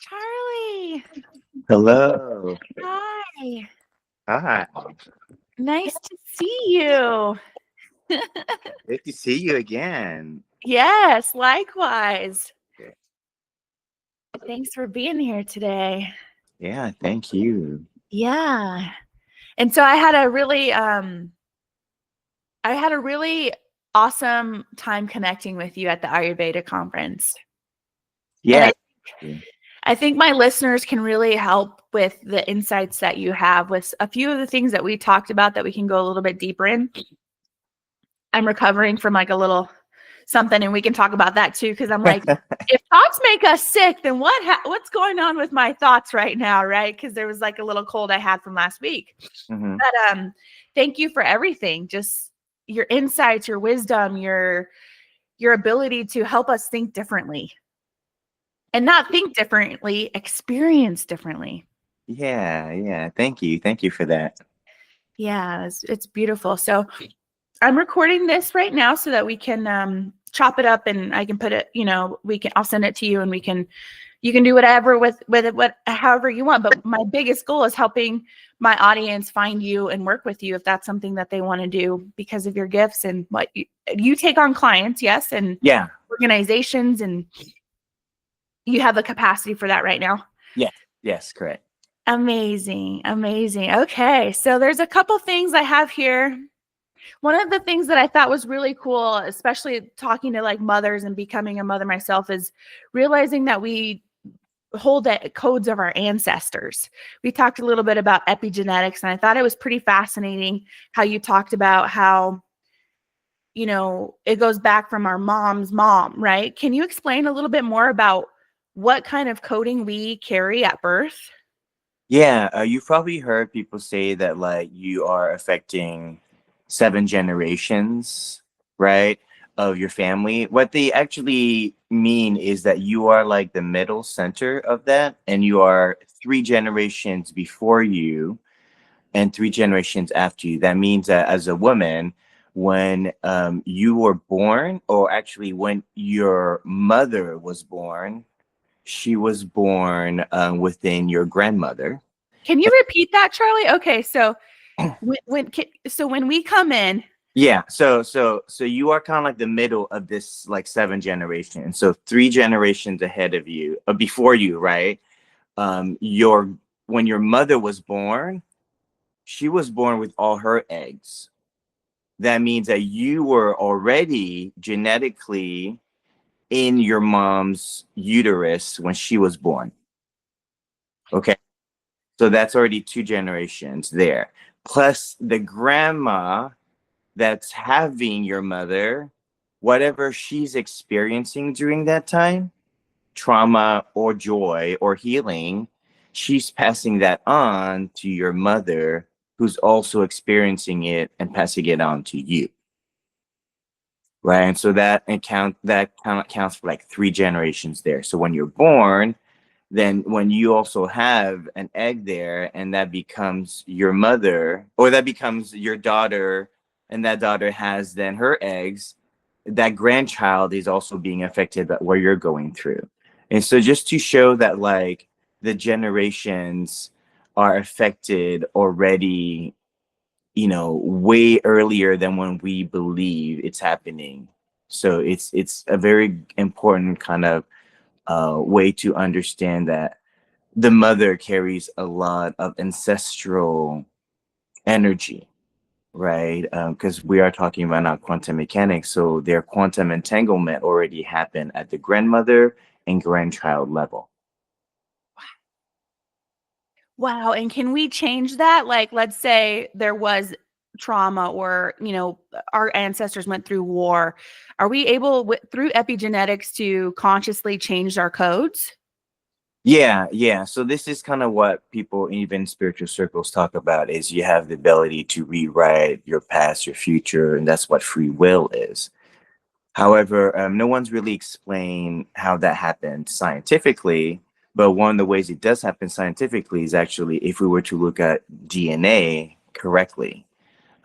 Charlie, Hello. hi. Hi. Nice to see you. Good to see you again. Yes, likewise. Okay. Thanks for being here today. Yeah, thank you. Yeah. And so I had a really awesome time connecting with you at the Ayurveda conference. And Yeah. I think my listeners can really help with the insights that you have with a few of the things that we talked about that we can go a little bit deeper in. I'm recovering from like a little something, and we can talk about that too. Because I'm like, if thoughts make us sick, then what's going on with my thoughts right now, right? Because there was like a little cold I had from last week. hmm But thank you for everything. Just your insights, your wisdom, your ability to help us think differently, and not think differently, experience differently. Yeah. Thank you. Thank you for that. Yeah, it's beautiful. So I'm recording this right now so that we can chop it up, and I can put it, I'll send it to you, and you can do whatever with it, however you want. But my biggest goal is helping my audience find you and work with you if that's something that they want to do because of your gifts and what you take on clients, yes, and Yeah. organizations, and you have the capacity for that right now. Yes. Yes, correct. Amazing. Amazing. Okay. So there's a couple things I have here. One of the things that I thought was really cool, especially talking to like mothers and becoming a mother myself, is realizing that we hold the codes of our ancestors. We talked a little bit about epigenetics, and I thought it was pretty fascinating how you talked about how, it goes back from our mom's mom, right? Can you explain a little bit more about what kind of coding we carry at birth? Yeah, you've probably heard people say that like you are affecting 7 generations, right, of your family. What they actually mean is that you are like the middle center of that, and you are 3 generations before you and 3 generations after you. That means that as a woman, when you were born, or actually when your mother was born, she was born within your grandmother. Can you repeat that, Charlie? Okay, so when we come in, Yeah, so you are kind of like the middle of this like 7 generations. So 3 generations ahead of you, before you, right? Your When your mother was born, she was born with all her eggs. That means that you were already genetically in your mom's uterus when she was born. Okay. So that's already 2 generations there. Plus the grandma that's having your mother, whatever she's experiencing during that time, trauma or joy or healing, she's passing that on to your mother, who's also experiencing it and passing it on to you. Right. And so that kind of counts for like 3 generations there. So when you're born, then when you also have an egg there, and that becomes your mother, or that becomes your daughter, and that daughter has then her eggs, that grandchild is also being affected by what you're going through. And so just to show that like the generations are affected already, way earlier than when we believe it's happening. So it's a very important kind of way to understand that the mother carries a lot of ancestral energy, right? Because we are talking about now quantum mechanics, so their quantum entanglement already happened at the grandmother and grandchild level. wow. And can we change that? Like, let's say there was trauma, or, our ancestors went through war. Are we able, through epigenetics, to consciously change our codes? Yeah. So this is kind of what people, even spiritual circles, talk about: is you have the ability to rewrite your past, your future, and that's what free will is. However, no one's really explained how that happened scientifically. But one of the ways it does happen scientifically is actually if we were to look at DNA correctly.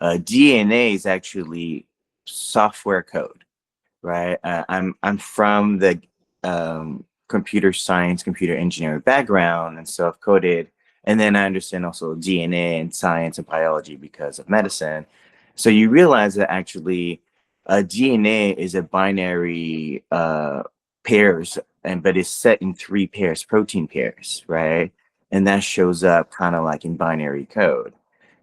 DNA is actually software code, right? I'm from the computer science, computer engineering background and self-coded. And then I understand also DNA and science and biology because of medicine. So you realize that actually DNA is a binary pairs, but it's set in 3 pairs, protein pairs, right? And that shows up kind of like in binary code.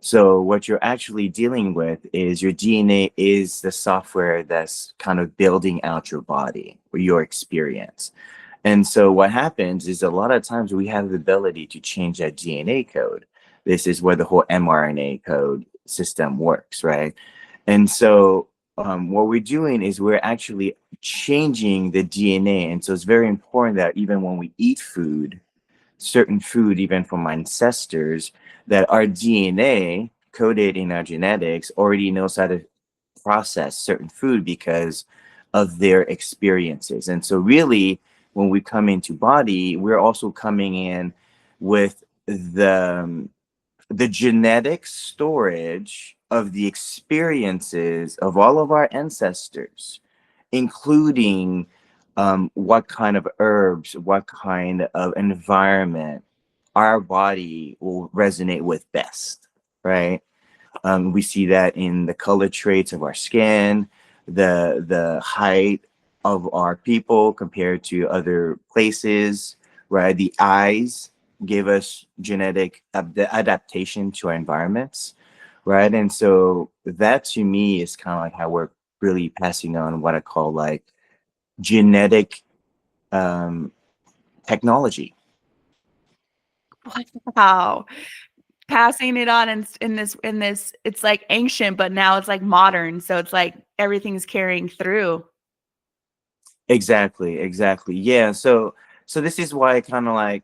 So what you're actually dealing with is your DNA is the software that's kind of building out your body or your experience. And so what happens is a lot of times we have the ability to change that DNA code. This is where the whole mRNA code system works, right? And so what we're doing is we're actually changing the DNA. And so it's very important that even when we eat food, certain food, even from ancestors, that our DNA coded in our genetics already knows how to process certain food because of their experiences. And so really, when we come into body, we're also coming in with the genetic storage of the experiences of all of our ancestors, including what kind of herbs, what kind of environment our body will resonate with best, right? We see that in the color traits of our skin, the height of our people compared to other places, right? The eyes give us genetic adaptation to our environments, right? And so that to me is kind of like how we're really passing on what I call like genetic technology. Wow. Passing it on in this it's like ancient, but now it's like modern. So it's like everything's carrying through. Exactly, exactly. Yeah. So this is why kind of like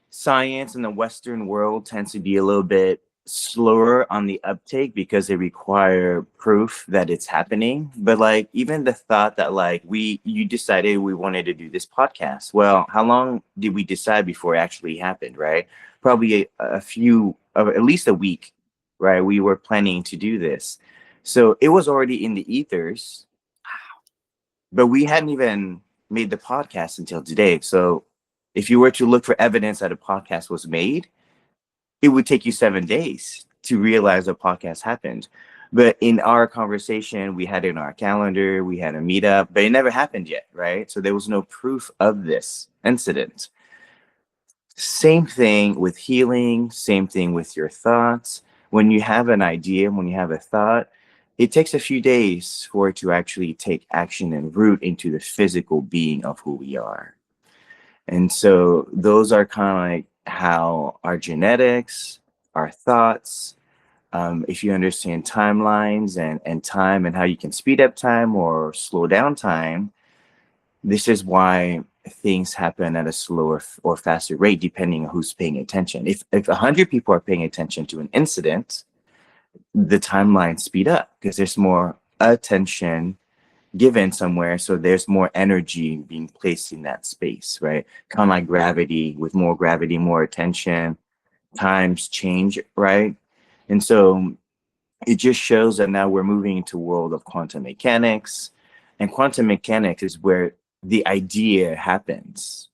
science in the Western world tends to be a little bit slower on the uptake because they require proof that it's happening. But like even the thought that like you decided we wanted to do this podcast. Well, how long did we decide before it actually happened, right? Probably a few at least a week, right? We were planning to do this. So it was already in the ethers, but we hadn't even made the podcast until today. So if you were to look for evidence that a podcast was made, it would take you 7 days to realize a podcast happened. But in our conversation, we had it in our calendar, we had a meetup, but it never happened yet, right? So there was no proof of this incident. Same thing with healing, same thing with your thoughts. When you have an idea, when you have a thought, it takes a few days for it to actually take action and root into the physical being of who we are. And so those are kind of like how our genetics, our thoughts, if you understand timelines and time and how you can speed up time or slow down time, this is why things happen at a slower or faster rate depending on who's paying attention. If 100 people are paying attention to an incident, the timeline speed up because there's more attention given somewhere, so there's more energy being placed in that space, right? Kind of like gravity. With more gravity, more attention, times change, right? And so it just shows that now we're moving into a world of quantum mechanics, and quantum mechanics is where the idea happens,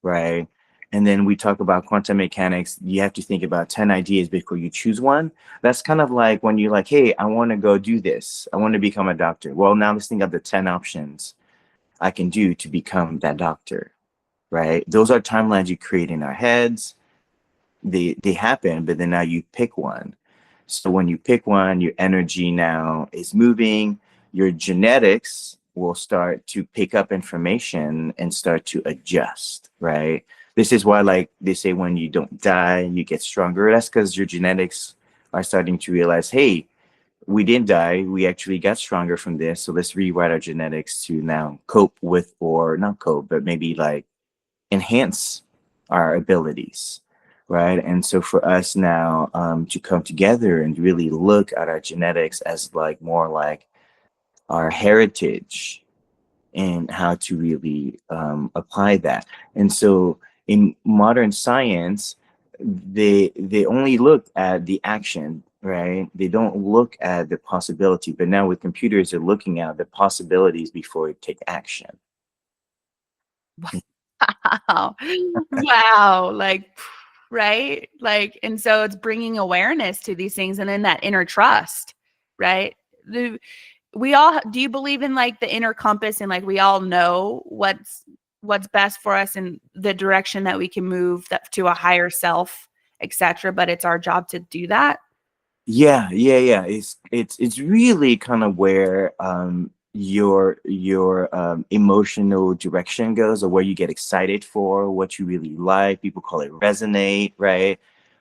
right? And then we talk about quantum mechanics. You have to think about 10 ideas before you choose one. That's kind of like when you're like, hey, I want to go do this. I want to become a doctor. Well, now let's think of the 10 options I can do to become that doctor, right? Those are timelines you create in our heads. They happen, but then now you pick one. So when you pick one, your energy now is moving. Your genetics will start to pick up information and start to adjust, right? This is why, like they say, when you don't die, you get stronger. That's because your genetics are starting to realize, hey, we didn't die. We actually got stronger from this. So let's rewrite our genetics to now cope with, or not cope, but maybe like enhance our abilities, right? And so for us now to come together and really look at our genetics as like more like our heritage and how to really apply that. And so in modern science, they only look at the action, right? They don't look at the possibility. But now with computers, they're looking at the possibilities before they take action. Wow. Wow. Like, right? Like, and so it's bringing awareness to these things and then that inner trust, right? The, we all, do you believe in like the inner compass and like we all know what's best for us and the direction that we can move that to a higher self, etc. But it's our job to do that. Yeah. It's really kind of where your emotional direction goes, or where you get excited for, what you really like. People call it resonate, right?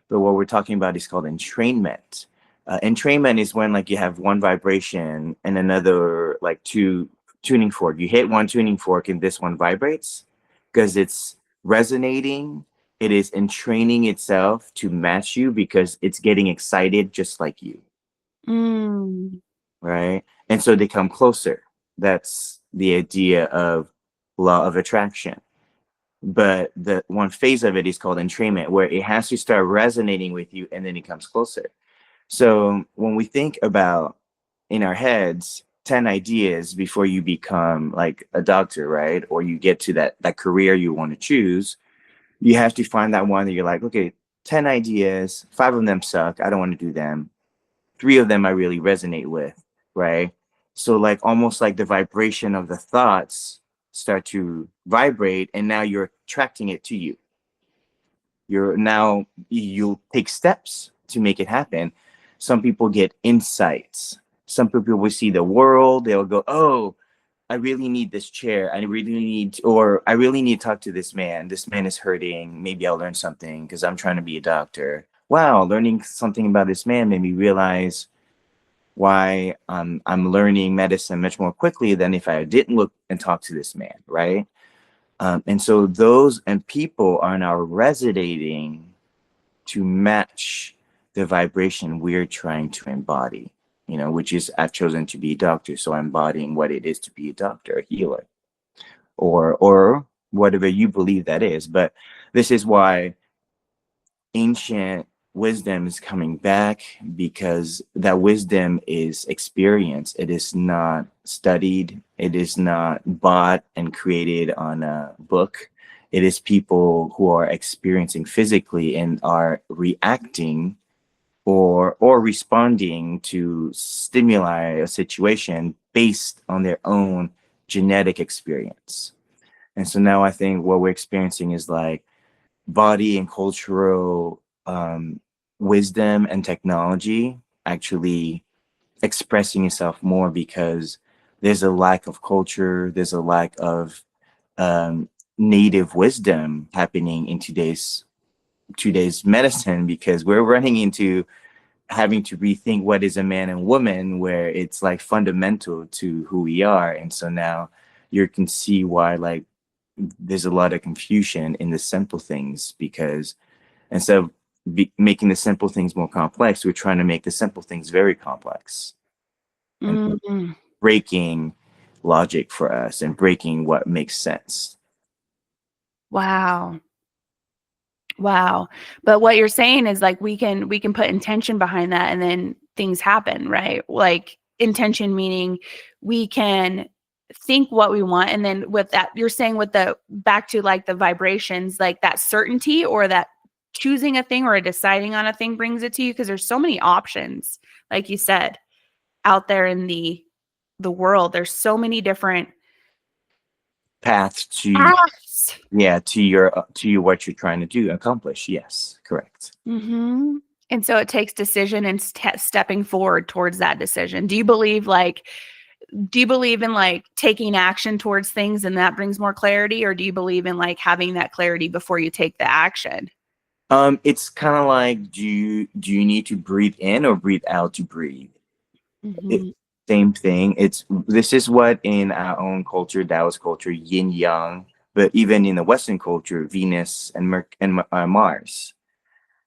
But what we're talking about is called entrainment. Entrainment is when like you have one vibration and another like two tuning fork. You hit one tuning fork and this one vibrates because it's resonating. It is entraining itself to match you because it's getting excited just like you, Mm. right? And so they come closer. That's the idea of law of attraction. But the one phase of it is called entrainment, where it has to start resonating with you and then it comes closer. So when we think about in our heads 10 ideas before you become like a doctor, right? Or you get to that career you want to choose, you have to find that one that you're like, okay, 10 ideas, 5 of them suck. I don't want to do them. 3 of them I really resonate with, right? So like almost like the vibration of the thoughts start to vibrate and now you're attracting it to you. You'll take steps to make it happen. Some people get insights. Some people will see the world, they'll go, oh, I really need this chair. I really need to talk to this man. This man is hurting. Maybe I'll learn something because I'm trying to be a doctor. Wow, learning something about this man made me realize why I'm learning medicine much more quickly than if I didn't look and talk to this man, right? And so those and people are now resonating to match the vibration we're trying to embody, which is I've chosen to be a doctor, so I'm embodying what it is to be a doctor, a healer, or whatever you believe that is. But this is why ancient wisdom is coming back, because that wisdom is experience. It is not studied. It is not bought and created on a book. It is people who are experiencing physically and are reacting or responding to stimuli, a situation based on their own genetic experience. And so now I think what we're experiencing is like body and cultural wisdom and technology actually expressing itself more, because there's a lack of culture, there's a lack of um, native wisdom happening in today's medicine, because we're running into having to rethink what is a man and woman, where it's like fundamental to who we are. And so now you can see why like there's a lot of confusion in the simple things, because instead of making the simple things more complex, we're trying to make the simple things very complex and Mm. breaking logic for us and breaking what makes sense. Wow. Wow. But what you're saying is like we can put intention behind that and then things happen, right? Like intention meaning we can think what we want, and then with that you're saying with the back to like the vibrations, like that certainty or that choosing a thing or deciding on a thing brings it to you, because there's so many options, like you said, out there in the world. There's so many different Path to, paths. yeah, to what you're trying to do accomplish. Yes, correct. Mhm. And so it takes decision and stepping forward towards that decision. Do you believe in like taking action towards things and that brings more clarity, or do you believe in like having that clarity before you take the action? It's kind of like, do you need to breathe in or breathe out to breathe? It, Mhm. Same thing. This is what in our own culture, Taoist culture, yin yang, but even in the Western culture, Venus and Mars,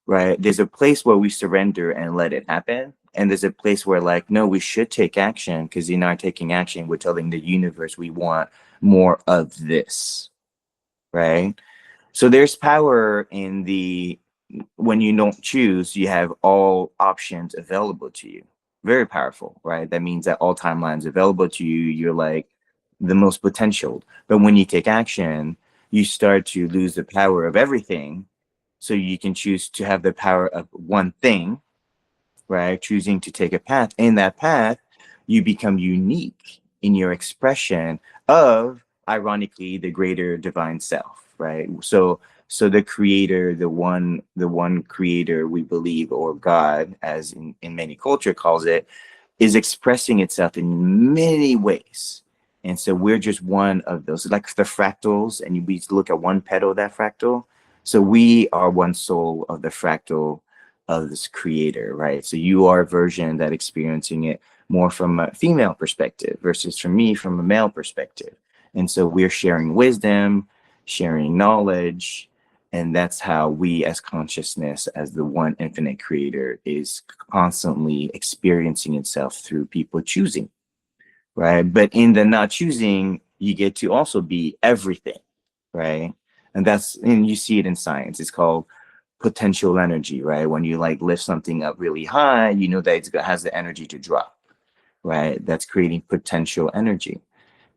right? There's a place where we surrender and let it happen, and there's a place where like, no, we should take action, because in our taking action, we're telling the universe we want more of this, right? So there's power in the when you don't choose, you have all options available to you. Very powerful, right? That means that all timelines available to you, you're like the most potential. But when you take action, you start to lose the power of everything. So you can choose to have the power of one thing, right? Choosing to take a path. In that path, you become unique in your expression of, ironically, the greater divine self, right? So the creator, the one creator we believe, or God, as in many culture calls it, is expressing itself in many ways. And so we're just one of those, like the fractals, and we look at one petal of that fractal. So we are one soul of the fractal of this creator, right? So you are a version that experiencing it more from a female perspective versus from me from a male perspective. And so we're sharing wisdom, sharing knowledge, and that's how we as consciousness, as the one infinite creator, is constantly experiencing itself through people choosing, right? But in the not choosing, you get to also be everything, right? And you see it in science. It's called potential energy, right? When you like lift something up really high, you know that it has the energy to drop, right? That's creating potential energy.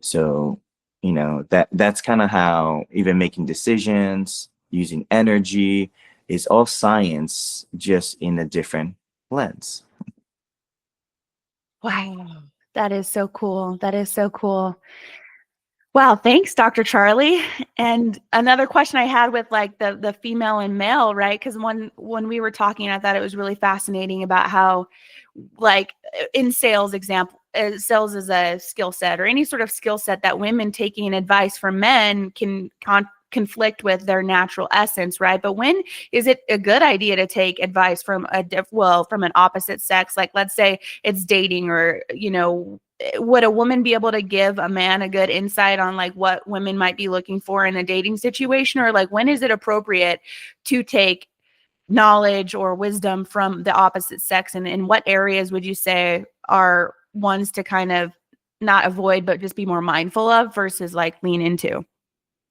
So, that's kind of how even making decisions, using energy, is all science, just in a different lens. Wow. That is so cool. That is so cool. Wow, thanks, Dr. Charlie. And another question I had with like the female and male, right? Because when we were talking, I thought it was really fascinating about how, like in sales example, sales is a skill set, or any sort of skill set that women taking advice from men can conflict with their natural essence, right? But when is it a good idea to take advice from from an opposite sex? Like, let's say it's dating, or would a woman be able to give a man a good insight on like what women might be looking for in a dating situation? Or like, when is it appropriate to take knowledge or wisdom from the opposite sex? And in what areas would you say are ones to kind of not avoid, but just be more mindful of versus like lean into?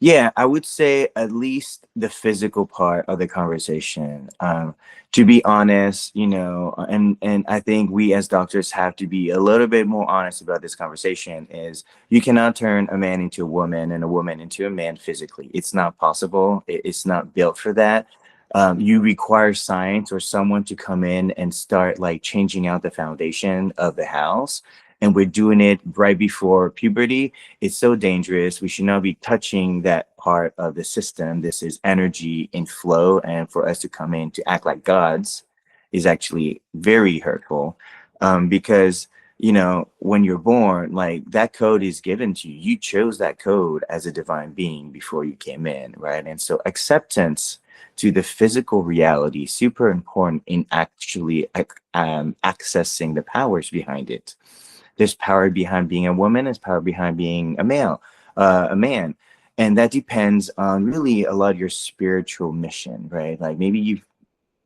Yeah, I would say at least the physical part of the conversation. To be honest, and I think we as doctors have to be a little bit more honest about this conversation. Is you cannot turn a man into a woman and a woman into a man physically. It's not possible. It's not built for that. You require science or someone to come in and start like changing out the foundation of the house. And we're doing it right before puberty. It's so dangerous. We should not be touching that part of the system. This is energy in flow. And for us to come in to act like gods is actually very hurtful. Because, when you're born, like that code is given to you. You chose that code as a divine being before you came in, right? And so acceptance to the physical reality is super important in actually accessing the powers behind it. There's power behind being a woman. There's power behind being a man. And that depends on really a lot of your spiritual mission, right? Like maybe you've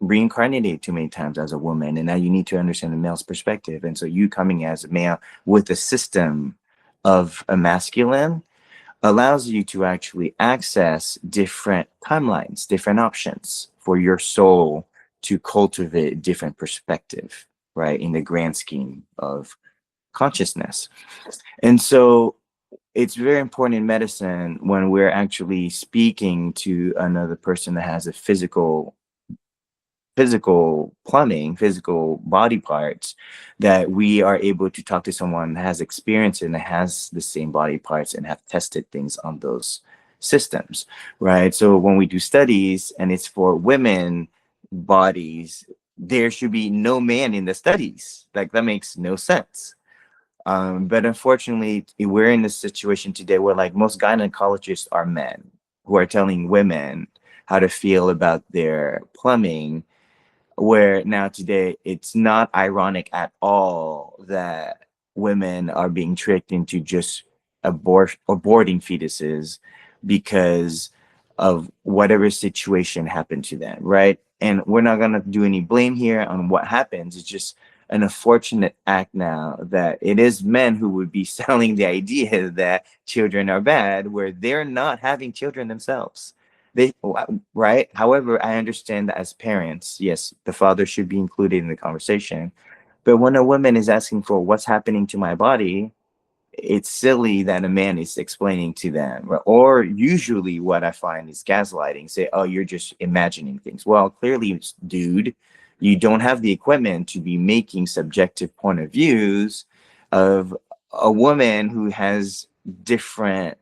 reincarnated too many times as a woman, and now you need to understand the male's perspective. And so you coming as a male with a system of a masculine allows you to actually access different timelines, different options for your soul to cultivate different perspective, right? In the grand scheme of consciousness. And so it's very important in medicine when we're actually speaking to another person that has a physical plumbing, physical body parts, that we are able to talk to someone that has experience and has the same body parts and have tested things on those systems, right? So when we do studies and it's for women bodies, there should be no man in the studies. Like that makes no sense. But unfortunately, we're in this situation today where like most gynecologists are men who are telling women how to feel about their plumbing, where now today it's not ironic at all that women are being tricked into just aborting fetuses because of whatever situation happened to them, right? And we're not going to do any blame here on what happens. It's just an unfortunate act now that it is men who would be selling the idea that children are bad, where they're not having children themselves. They, right? However, I understand that as parents, yes, the father should be included in the conversation. But when a woman is asking for what's happening to my body, it's silly that a man is explaining to them. Or usually what I find is gaslighting. Say, oh, you're just imagining things. Well, clearly, dude, you don't have the equipment to be making subjective point of views of a woman who has different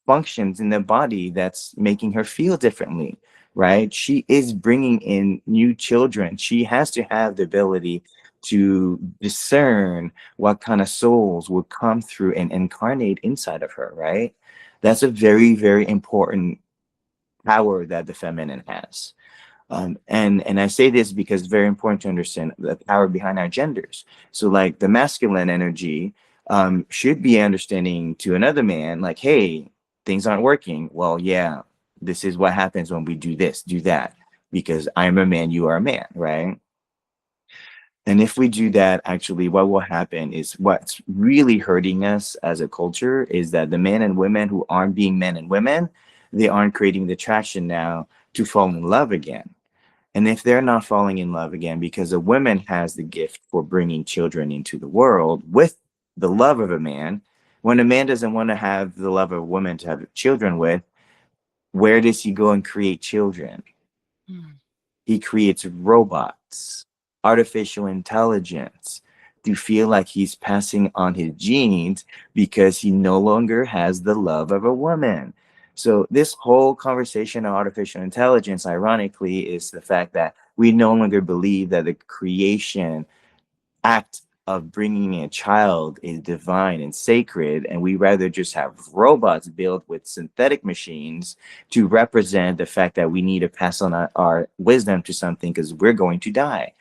functions in the body that's making her feel differently, right? She is bringing in new children. She has to have the ability to discern what kind of souls will come through and incarnate inside of her, right? That's a very, very important power that the feminine has. And I say this because it's very important to understand the power behind our genders. So like the masculine energy should be understanding to another man, like, hey, things aren't working. Well, yeah, this is what happens when we do this, do that, because I'm a man, you are a man, right? And if we do that, actually, what will happen is what's really hurting us as a culture is that the men and women who aren't being men and women, they aren't creating the traction now to fall in love again. And if they're not falling in love again, because a woman has the gift for bringing children into the world with the love of a man, when a man doesn't want to have the love of a woman to have children with, where does he go and create children? Mm. He creates robots, artificial intelligence, to feel like he's passing on his genes because he no longer has the love of a woman. So this whole conversation on artificial intelligence, ironically, is the fact that we no longer believe that the creation act of bringing a child is divine and sacred, and we rather just have robots built with synthetic machines to represent the fact that we need to pass on our wisdom to something because we're going to die,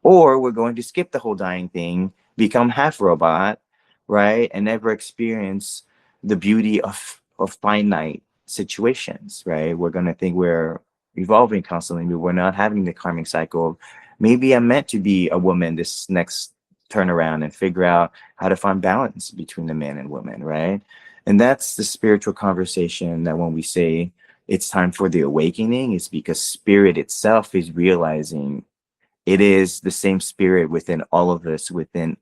or we're going to skip the whole dying thing, become half robot, right, and never experience the beauty of finite situations, right? We're going to think we're evolving constantly, but we're not having the karmic cycle. Maybe I'm meant to be a woman this next turn around and figure out how to find balance between the man and woman, right? And that's the spiritual conversation that when we say it's time for the awakening, it's because spirit itself is realizing it is the same spirit within all of us, within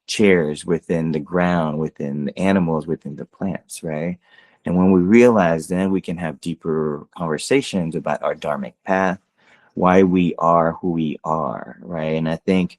chairs, within the ground, within the animals, within the plants, right? And when we realize, then we can have deeper conversations about our dharmic path, why we are who we are, right? And I think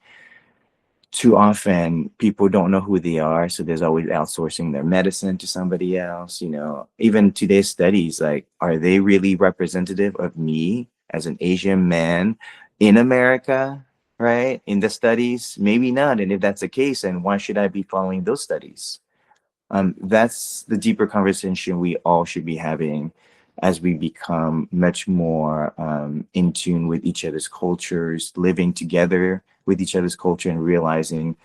too often people don't know who they are, so there's always outsourcing their medicine to somebody else. You know, even today's studies, like, are they really representative of me as an Asian man in America, right? In the studies, maybe not. And if that's the case, then why should I be following those studies? That's the deeper conversation we all should be having as we become much more in tune with each other's cultures, living together with each other's culture, and realizing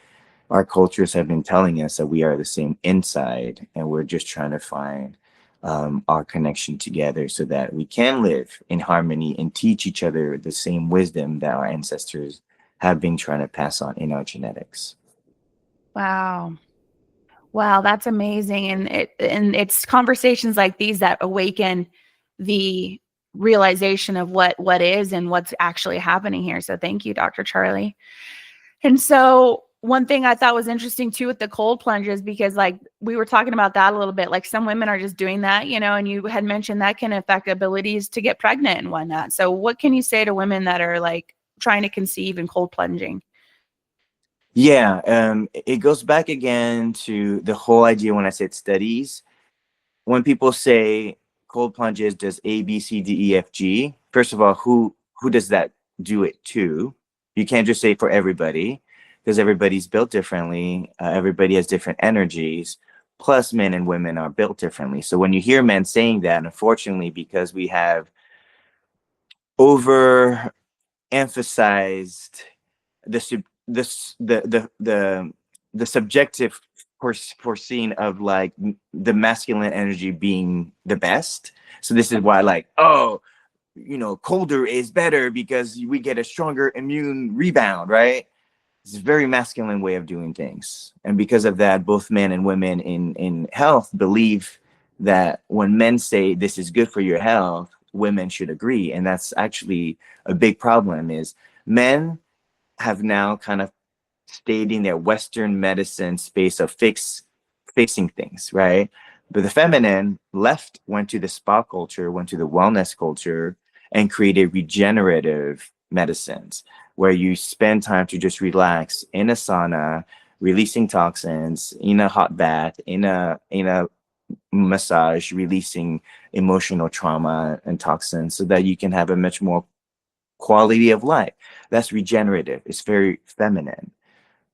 our cultures have been telling us that we are the same inside, and we're just trying to find our connection together so that we can live in harmony and teach each other the same wisdom that our ancestors have been trying to pass on in our genetics. Wow. Wow, that's amazing. And it's conversations like these that awaken the realization of what is and what's actually happening here. So thank you, Dr. Charlie. And so one thing I thought was interesting too with the cold plunges, because like we were talking about that a little bit, like some women are just doing that, you know, and you had mentioned that can affect abilities to get pregnant and whatnot. So what can you say to women that are like trying to conceive and cold plunging? Yeah, it goes back again to the whole idea when I said studies. When people say cold plunges does A, B, C, D, E, F, G, first of all, who does that do it to? You can't just say for everybody, because everybody's built differently. Everybody has different energies. Plus, men and women are built differently. So when you hear men saying that, unfortunately, because we have overemphasized the the subjective foreseen of like the masculine energy being the best. So this is why, like, oh, you know, colder is better because we get a stronger immune rebound, right? It's a very masculine way of doing things, and because of that, both men and women in health believe that when men say this is good for your health, women should agree. And that's actually a big problem. Is men have now kind of stayed in their Western medicine space of fix facing things, right? But the feminine left, went to the spa culture, went to the wellness culture, and created regenerative medicines where you spend time to just relax in a sauna, releasing toxins, in a hot bath, in a massage, releasing emotional trauma and toxins so that you can have a much more quality of life. That's regenerative. It's very feminine.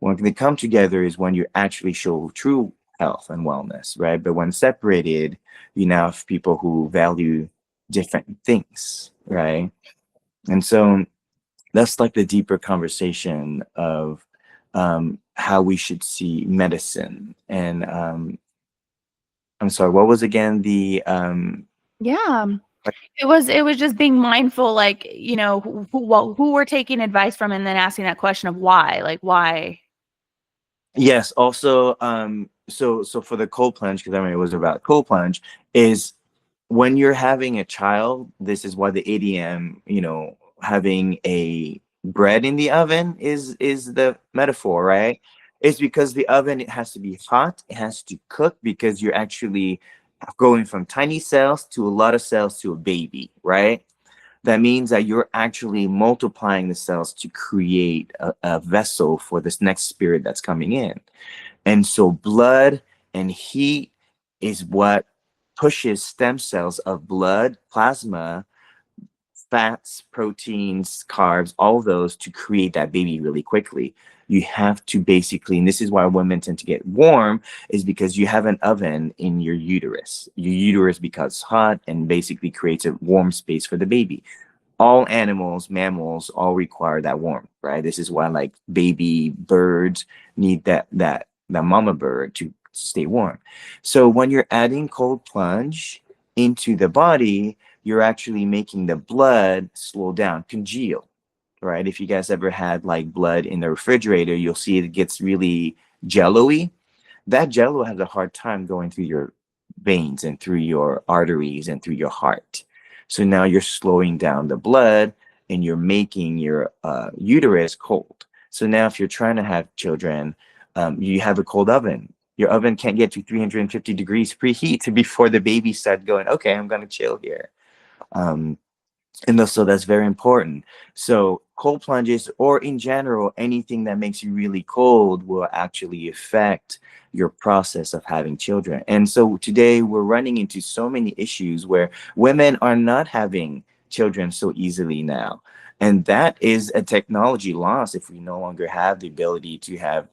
When they come together is when you actually show true health and wellness, right? But when separated, you now have people who value different things, right? And so that's like the deeper conversation of how we should see medicine. And I'm sorry, what was again the Yeah. It was just being mindful, like, who we're taking advice from, and then asking that question of why, like, why? yes, also so for the cold plunge, because I mean it was about cold plunge, is when you're having a child, this is why the ADM, having a bread in the oven is the metaphor, right? It's because the oven, it has to be hot, it has to cook because you're actually going from tiny cells to a lot of cells to a baby, right? That means that you're actually multiplying the cells to create a vessel for this next spirit that's coming in. And so blood and heat is what pushes stem cells of blood, plasma, fats, proteins, carbs, all those to create that baby really quickly. You have to basically, and this is why women tend to get warm, is because you have an oven in your uterus. Your uterus becomes hot and basically creates a warm space for the baby. All animals, mammals, all require that warmth, right? This is why like baby birds need that mama bird to stay warm. So when you're adding cold plunge into the body, you're actually making the blood slow down, congeal, right? If you guys ever had like blood in the refrigerator, you'll see it gets really jello-y. That jello has a hard time going through your veins and through your arteries and through your heart. So now you're slowing down the blood and you're making your uterus cold. So now if you're trying to have children, you have a cold oven. Your oven can't get to 350 degrees preheat before the baby starts going, okay, I'm going to chill here. Um, so that's very important. So cold plunges, or in general, anything that makes you really cold will actually affect your process of having children. And so today we're running into so many issues where women are not having children so easily now. And that is a technology loss if we no longer have the ability to have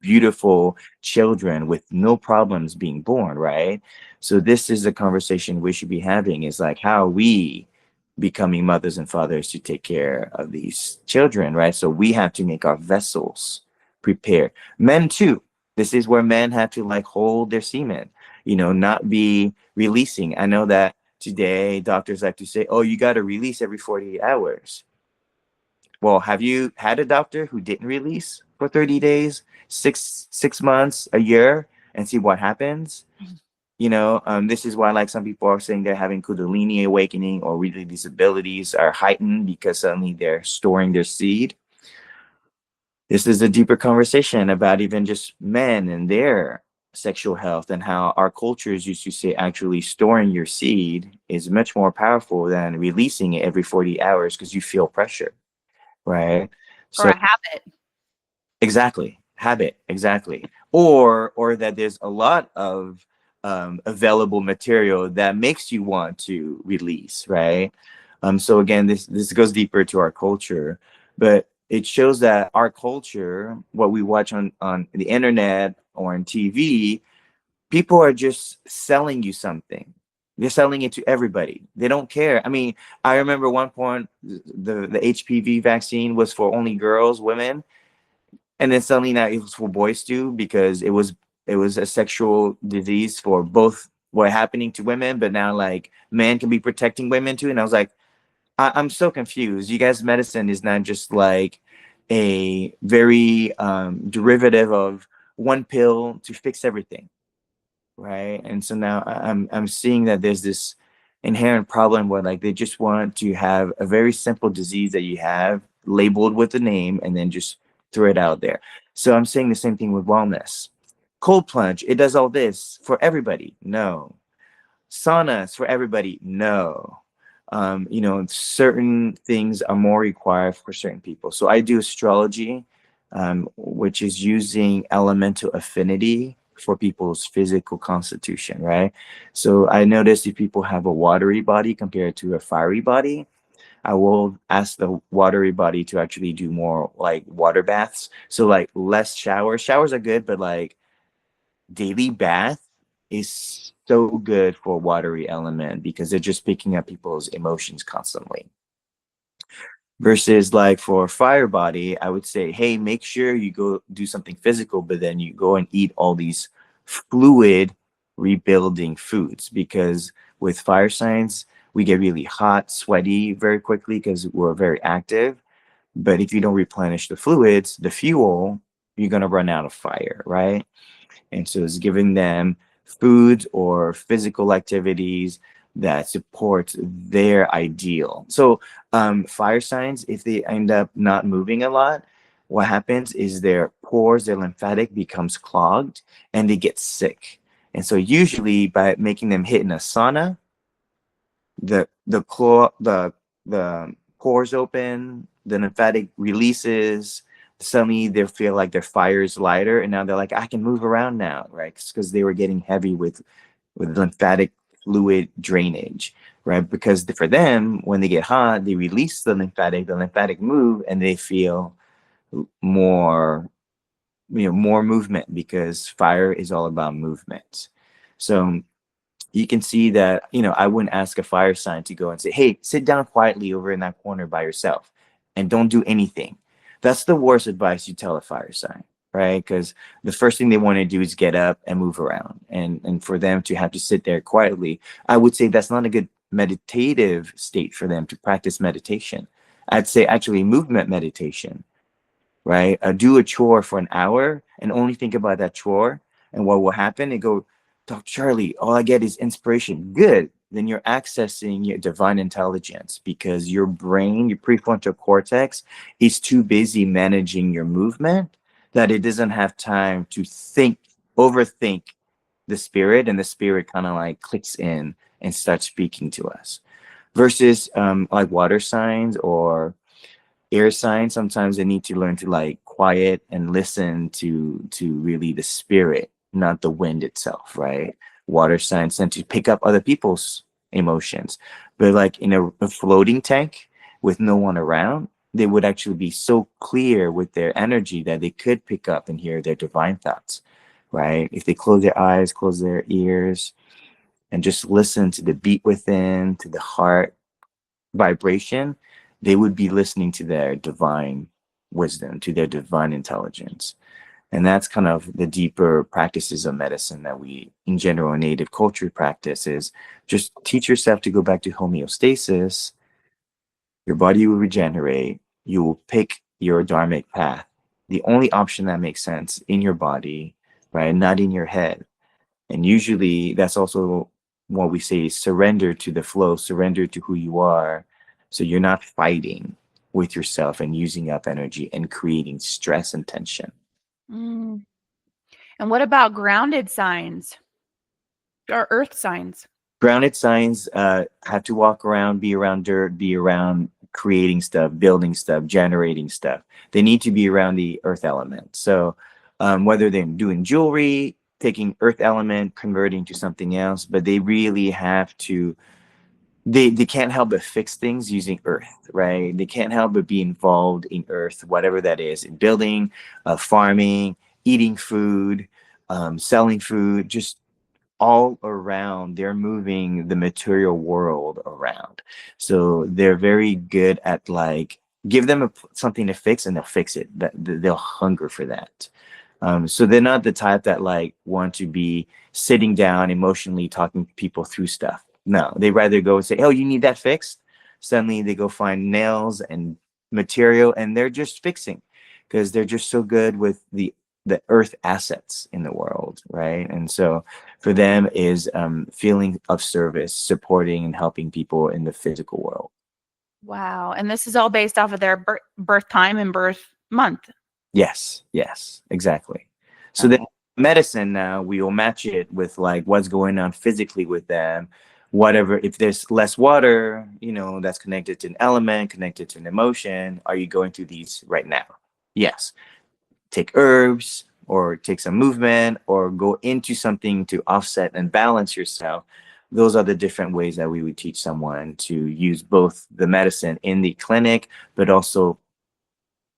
beautiful children with no problems being born, right? So this is the conversation we should be having, is like, how are we becoming mothers and fathers to take care of these children, right? So we have to make our vessels prepared. Men too. This is where men have to like hold their semen, not be releasing. I know that today doctors like to say, oh, you got to release every 48 hours. Well, have you had a doctor who didn't release for 30 days, six months, a year, and see what happens? This is why like some people are saying they're having Kundalini awakening, or really these abilities are heightened because suddenly they're storing their seed. This is a deeper conversation about even just men and their sexual health, and how our cultures used to say actually storing your seed is much more powerful than releasing it every 40 hours because you feel pressure, right? Or So a habit. exactly. Habit, exactly. Or that there's a lot of available material that makes you want to release, right? So again, this goes deeper to our culture, but it shows that our culture, what we watch on the internet or on TV, people are just selling you something. They're selling it to everybody. They don't care. I mean, I remember one point the HPV vaccine was for only girls, women, and then suddenly now it was for boys too, because it was a sexual disease for both what happening to women, but now like men can be protecting women too. And I was like, I'm so confused. You guys, medicine is not just like a very derivative of one pill to fix everything, right? And so now I'm seeing that there's this inherent problem where like they just want to have a very simple disease that you have labeled with a name and then just throw it out there. So I'm saying the same thing with wellness. Cold plunge, it does all this for everybody. No. Saunas for everybody. No. You know, certain things are more required for certain people. So I do astrology, which is using elemental affinity for people's physical constitution, right? So I noticed if people have a watery body compared to a fiery body, I will ask the watery body to actually do more like water baths. So like less showers. Showers are good, but like daily bath is so good for watery element because they're just picking up people's emotions constantly. Versus like for fire body, I would say, hey, make sure you go do something physical, but then you go and eat all these fluid rebuilding foods because with fire signs, we get really hot, sweaty very quickly because we're very active. But if you don't replenish the fluids, the fuel, you're going to run out of fire, right? And so it's giving them foods or physical activities that support their ideal. So fire signs, if they end up not moving a lot, what happens is their pores, their lymphatic becomes clogged and they get sick. And so usually by making them hit in a sauna, the pores open, the lymphatic releases, suddenly they feel like their fire is lighter and now they're like, I can move around now, right? Because they were getting heavy with lymphatic fluid drainage, right? Because for them, when they get hot, they release the lymphatic move and they feel more, you know, more movement because fire is all about movement. So you can see that, you know, I wouldn't ask a fire sign to go and say, hey, sit down quietly over in that corner by yourself and don't do anything. That's the worst advice you tell a fire sign, right? Because the first thing they want to do is get up and move around. And for them to have to sit there quietly, I would say that's not a good meditative state for them to practice meditation. I'd say actually movement meditation, right? Do a chore for an hour and only think about that chore. And what will happen? They go, Dr. Charlie, all I get is inspiration. Good. Then you're accessing your divine intelligence because your brain, your prefrontal cortex, is too busy managing your movement that it doesn't have time to think, overthink the spirit, and the spirit kind of like clicks in and starts speaking to us. Versus like water signs or air signs, sometimes they need to learn to like quiet and listen to really the spirit, not the wind itself, right? Water signs tend to pick up other people's emotions, but like in a floating tank with no one around, they would actually be so clear with their energy that they could pick up and hear their divine thoughts, right? If they close their eyes, close their ears, and just listen to the beat within, to the heart vibration, they would be listening to their divine wisdom, to their divine intelligence. And that's kind of the deeper practices of medicine that we, in general, native culture practice is just teach yourself to go back to homeostasis. Your body will regenerate. You will pick your dharmic path. The only option that makes sense in your body, right? Not in your head. And usually that's also what we say, surrender to the flow, surrender to who you are. So you're not fighting with yourself and using up energy and creating stress and tension. Mm. And what about grounded signs or earth signs? Grounded signs have to walk around, be around dirt, be around creating stuff, building stuff, generating stuff. They need to be around the earth element. So whether they're doing jewelry, taking earth element, converting to something else, but they really have to, they can't help but fix things using earth, right? They can't help but be involved in earth, whatever that is, in building, farming, eating food, selling food, just all around. They're moving the material world around. So they're very good at like, give them something to fix and they'll fix it. They'll hunger for that. So they're not the type that like want to be sitting down emotionally talking to people through stuff. No, they rather go and say, oh, you need that fixed. Suddenly they go find nails and material and they're just fixing because they're just so good with the earth assets in the world, right? And so for them is feeling of service, supporting and helping people in the physical world. Wow. And this is all based off of their birth time and birth month. Yes, exactly. So then Medicine now, we will match it with like what's going on physically with them. Whatever, if there's less water, that's connected to an element, connected to an emotion. Are you going through these right now? Yes. Take herbs or take some movement or go into something to offset and balance yourself. Those are the different ways that we would teach someone to use both the medicine in the clinic, but also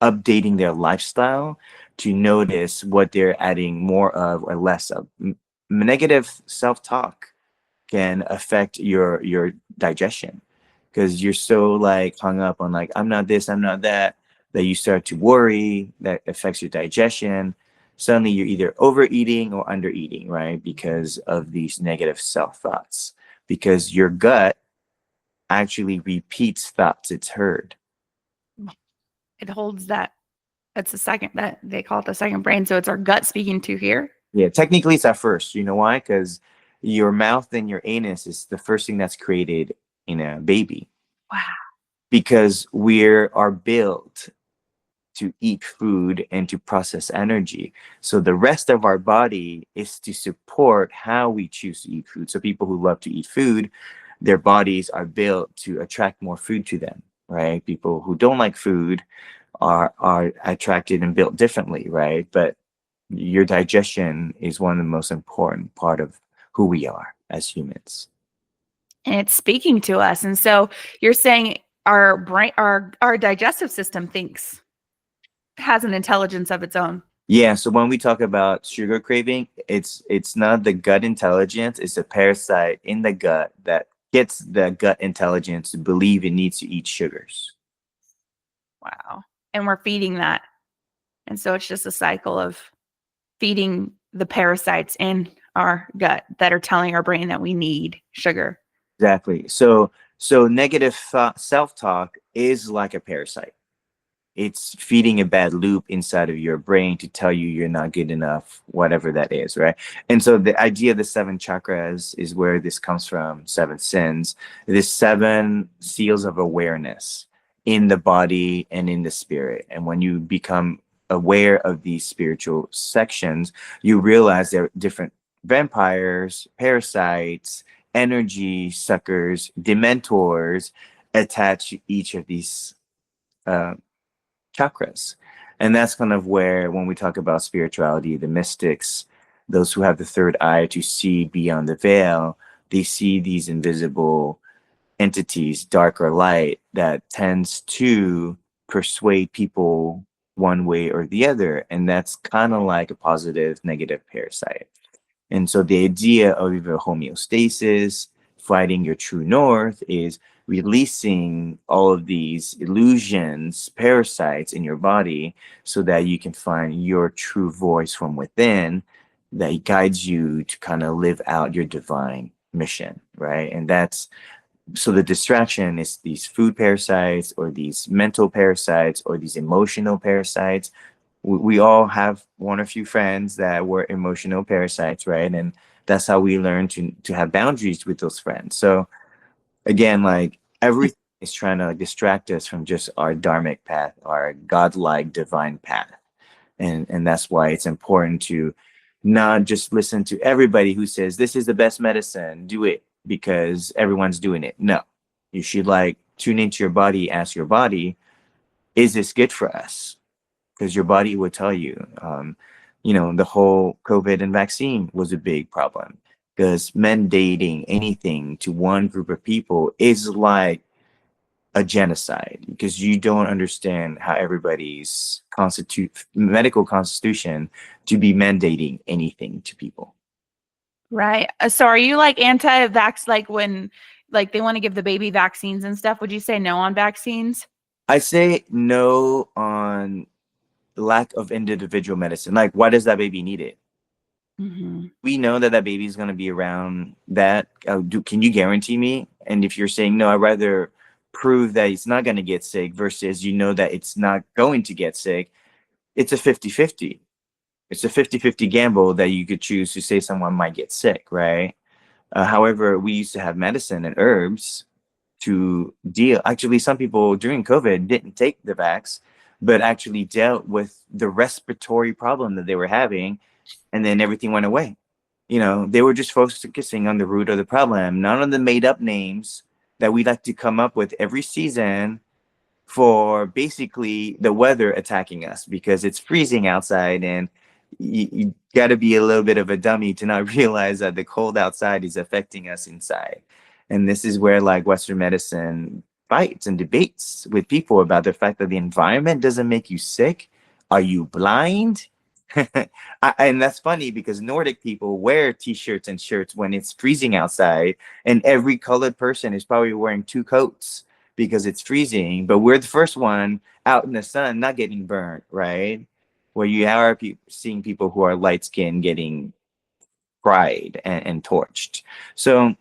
updating their lifestyle to notice what they're adding more of or less of. Negative self-talk can affect your digestion because you're so like hung up on like I'm not this, I'm not that, that you start to worry. That affects your digestion. Suddenly you're either overeating or undereating, right? Because of these negative self-thoughts. Because your gut actually repeats thoughts it's heard. It holds that. It's the second, that they call it the second brain. So it's our gut speaking to here. Yeah, technically it's at first. You know why? Because your mouth and your anus is the first thing that's created in a baby. Wow. Because we are built to eat food and to process energy. So the rest of our body is to support how we choose to eat food. So people who love to eat food, their bodies are built to attract more food to them, right? People who don't like food are attracted and built differently, right? But your digestion is one of the most important part of who we are as humans. And it's speaking to us. And so you're saying our brain, our digestive system has an intelligence of its own. Yeah, so when we talk about sugar craving, it's not the gut intelligence, it's a parasite in the gut that gets the gut intelligence to believe it needs to eat sugars. Wow. And we're feeding that. And so it's just a cycle of feeding the parasites in our gut that are telling our brain that we need sugar. Exactly. So negative self-talk is like a parasite. It's feeding a bad loop inside of your brain to tell you you're not good enough, whatever that is, right? And so the idea of the 7 chakras is where this comes from, 7 sins, the 7 seals of awareness in the body and in the spirit. And when you become aware of these spiritual sections, you realize there are different vampires, parasites, energy suckers, dementors attached to each of these chakras. And that's kind of where, when we talk about spirituality, the mystics, those who have the third eye to see beyond the veil, they see these invisible entities, dark or light, that tends to persuade people one way or the other. And that's kind of like a positive, negative parasite. And so the idea of either homeostasis, finding your true north, is releasing all of these illusions, parasites in your body, so that you can find your true voice from within that guides you to kind of live out your divine mission, right? And that's, so the distraction is these food parasites or these mental parasites or these emotional parasites. We all have one or few friends that were emotional parasites, right? And that's how we learn to have boundaries with those friends. So again, like everything is trying to distract us from just our dharmic path, our godlike divine path. And that's why it's important to not just listen to everybody who says this is the best medicine, do it because everyone's doing it. No, you should like tune into your body, ask your body, is this good for us? Because your body would tell you. The whole COVID and vaccine was a big problem because mandating anything to one group of people is like a genocide, because you don't understand how everybody's medical constitution to be mandating anything to people. Right. So are you like anti-vax, like when like they want to give the baby vaccines and stuff? Would you say no on vaccines? I say no on lack of individual medicine. Like, why does that baby need it? Mm-hmm. We know that baby is going to be around that. Can you guarantee me? And if you're saying no, I'd rather prove that it's not going to get sick versus that it's not going to get sick. It's a 50-50. It's a 50-50 gamble that you could choose to say someone might get sick, right? However, we used to have medicine and herbs to deal. Actually, some people during COVID didn't take the vax, but actually dealt with the respiratory problem that they were having and then everything went away. You know, they were just focusing on the root of the problem, none of the made up names that we like to come up with every season for basically the weather attacking us because it's freezing outside, and you got to be a little bit of a dummy to not realize that the cold outside is affecting us inside. And this is where like Western medicine fights and debates with people about the fact that the environment doesn't make you sick. Are you blind? And that's funny because Nordic people wear t-shirts and shirts when it's freezing outside, and every colored person is probably wearing 2 coats because it's freezing, but we're the first one out in the sun not getting burnt, right? Where you are seeing people who are light skinned getting fried and torched. So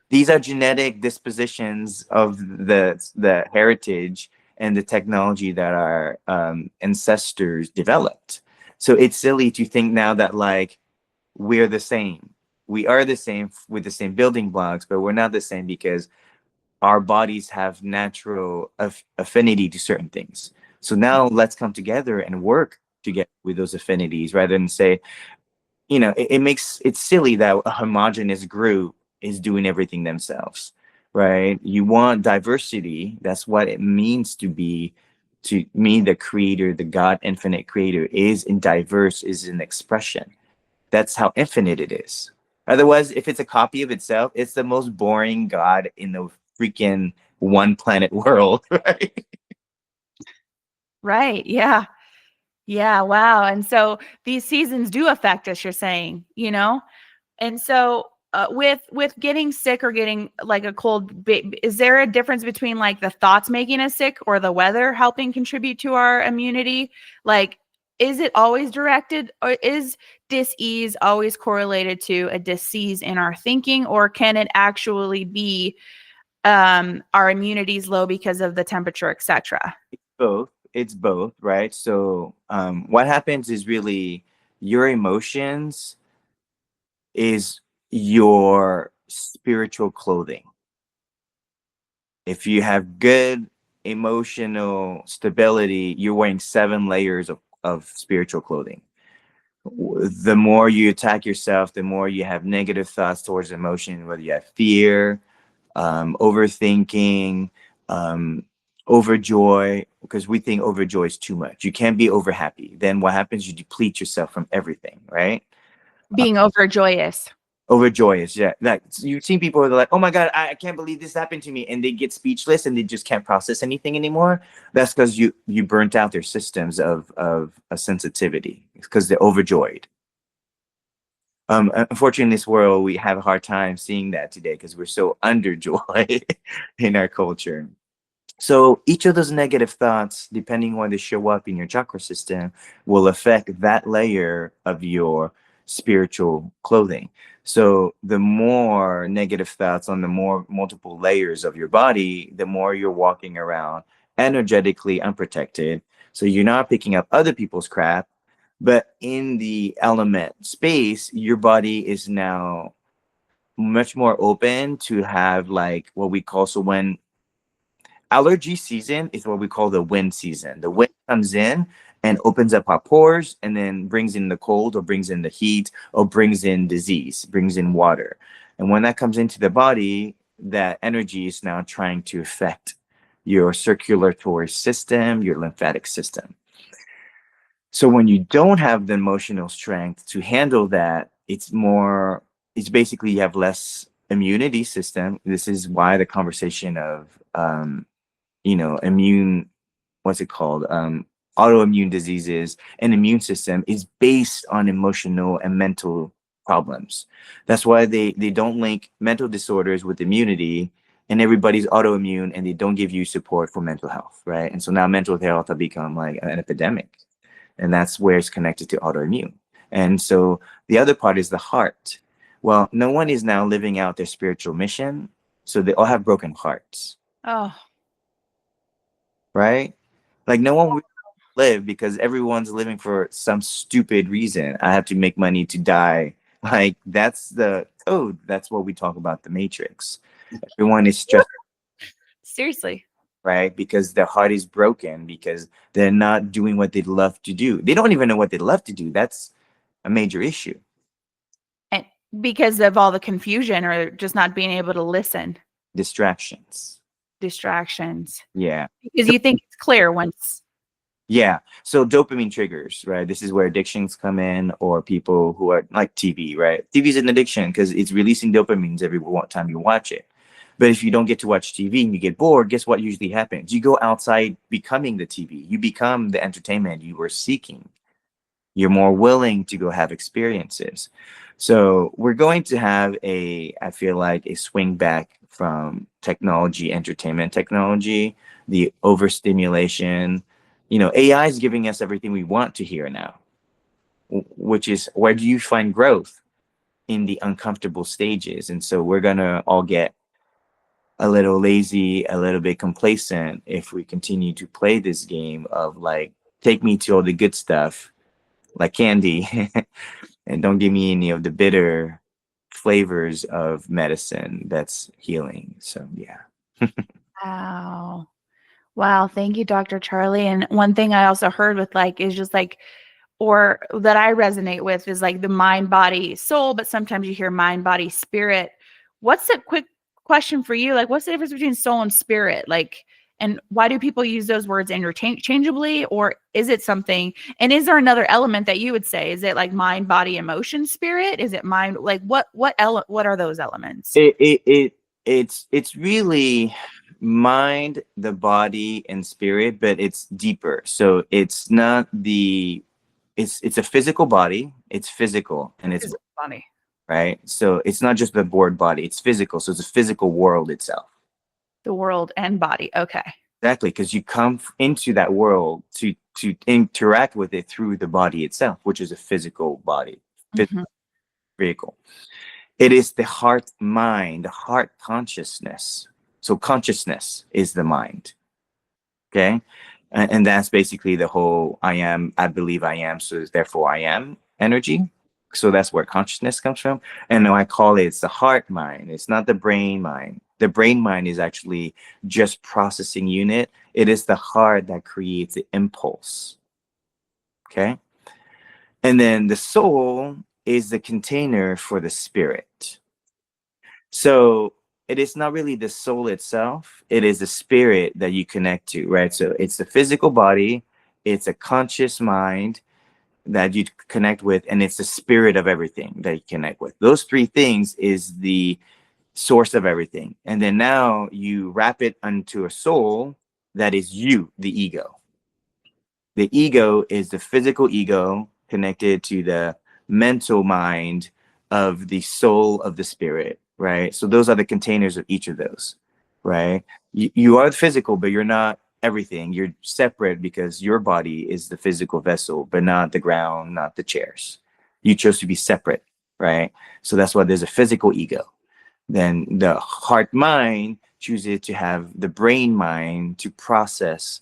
these are genetic dispositions of the heritage and the technology that our ancestors developed. So it's silly to think now that like we're the same. We are the same with the same building blocks, but we're not the same because our bodies have natural affinity to certain things. So now let's come together and work together with those affinities rather than say, you know, it makes it's silly that a homogenous group is doing everything themselves, right? You want diversity. That's what it means to be, to me, the creator, the God infinite creator is in diverse, is an expression. That's how infinite it is. Otherwise, if it's a copy of itself, it's the most boring God in the freaking one planet world, right? Right. Yeah. Yeah. Wow. And so these seasons do affect us, you're saying, you know? And so with getting sick or getting like a cold, is there a difference between like the thoughts making us sick or the weather helping contribute to our immunity? Like, is it always directed, or is dis-ease always correlated to a disease in our thinking, or can it actually be our immunity is low because of the temperature, etc.? Both. It's both, right? So what happens is really your emotions is your spiritual clothing. If you have good emotional stability, you're wearing 7 layers of spiritual clothing. The more you attack yourself, the more you have negative thoughts towards emotion, whether you have fear, overthinking, overjoy, because we think overjoy is too much. You can't be over happy. Then what happens? You deplete yourself from everything, right? Being overjoyous. Overjoyous, yeah. Like you've seen people who are like, "Oh my God, I can't believe this happened to me," and they get speechless and they just can't process anything anymore. That's because you burnt out their systems of a sensitivity because they're overjoyed. Unfortunately, in this world, we have a hard time seeing that today because we're so underjoyed in our culture. So each of those negative thoughts, depending on where they show up in your chakra system, will affect that layer of your spiritual clothing. So the more negative thoughts on the more multiple layers of your body, the more you're walking around energetically unprotected. So you're not picking up other people's crap, but in the element space, your body is now much more open to have like what we call, so when allergy season is what we call the wind season. The wind comes in and opens up our pores and then brings in the cold or brings in the heat or brings in disease, brings in water. And when that comes into the body, that energy is now trying to affect your circulatory system, your lymphatic system. So when you don't have the emotional strength to handle that, it's basically you have less immunity system. This is why the conversation of immune, what's it called? Autoimmune diseases and immune system is based on emotional and mental problems. That's why they don't link mental disorders with immunity, and everybody's autoimmune and they don't give you support for mental health, right? And so now mental health have become like an epidemic, and that's where it's connected to autoimmune. And so the other part is the heart. Well, no one is now living out their spiritual mission, so they all have broken hearts. Oh, Right? Like no one would live because everyone's living for some stupid reason. I have to make money to die. Like that's the code. That's what we talk about the matrix. Everyone is stressed, seriously. right? Because their heart is broken because they're not doing what they'd love to do. They don't even know what they'd love to do. That's a major issue. And because of all the confusion or just not being able to listen, Distractions. distractions. Yeah. Because you think it's clear once. Yeah. So dopamine triggers, right? This is where addictions come in, or people who are like TV, right? TV is an addiction because it's releasing dopamines every time you watch it. But if you don't get to watch TV and you get bored, guess what usually happens? You go outside becoming the TV. You become the entertainment you were seeking. You're more willing to go have experiences. So we're going to have I feel like, a swing back from technology, entertainment technology, the overstimulation. AI is giving us everything we want to hear now, which is, where do you find growth? In the uncomfortable stages. And so we're going to all get a little lazy, a little bit complacent if we continue to play this game of like, take me to all the good stuff like candy and don't give me any of the bitter flavors of medicine that's healing. So yeah. Wow. Wow. Thank you, Dr. Charlie. And one thing I also heard with like is just like, or that I resonate with is like the mind, body, soul, but sometimes you hear mind, body, spirit. What's a quick question for you? Like, what's the difference between soul and spirit? Like, and why do people use those words interchangeably, or is it something? And is there another element that you would say? Is it like mind, body, emotion, spirit? Is it mind? Like what are those elements? It's really mind, the body, and spirit, but it's deeper. So it's not it's a physical body. It's physical, and it's Funny. right. So it's not just the board body. It's physical. So it's a physical world itself. The world and body. Okay. Exactly, because you come into that world to interact with it through the body itself, which is a physical body, physical vehicle. It is the heart mind, the heart consciousness. So consciousness is the mind. Okay. And that's basically the whole I believe I am, so therefore I am energy. So that's where consciousness comes from. And I call it's the heart mind. It's not the brain mind. The brain mind is actually just processing unit. It is the heart that creates the impulse. Okay. And then the soul is the container for the spirit. So it is not really the soul itself. It is the spirit that you connect to, right? So it's the physical body. It's a conscious mind that you connect with, and it's the spirit of everything that you connect with. Those three things is the source of everything. And then now you wrap it onto a soul that is you, the ego. The ego is the physical ego connected to the mental mind of the soul of the spirit, right? So those are the containers of each of those, right? You are physical, but you're not everything. You're separate because your body is the physical vessel, but not the ground, not the chairs. You chose to be separate, right? So that's why there's a physical ego. Then the heart mind chooses to have the brain mind to process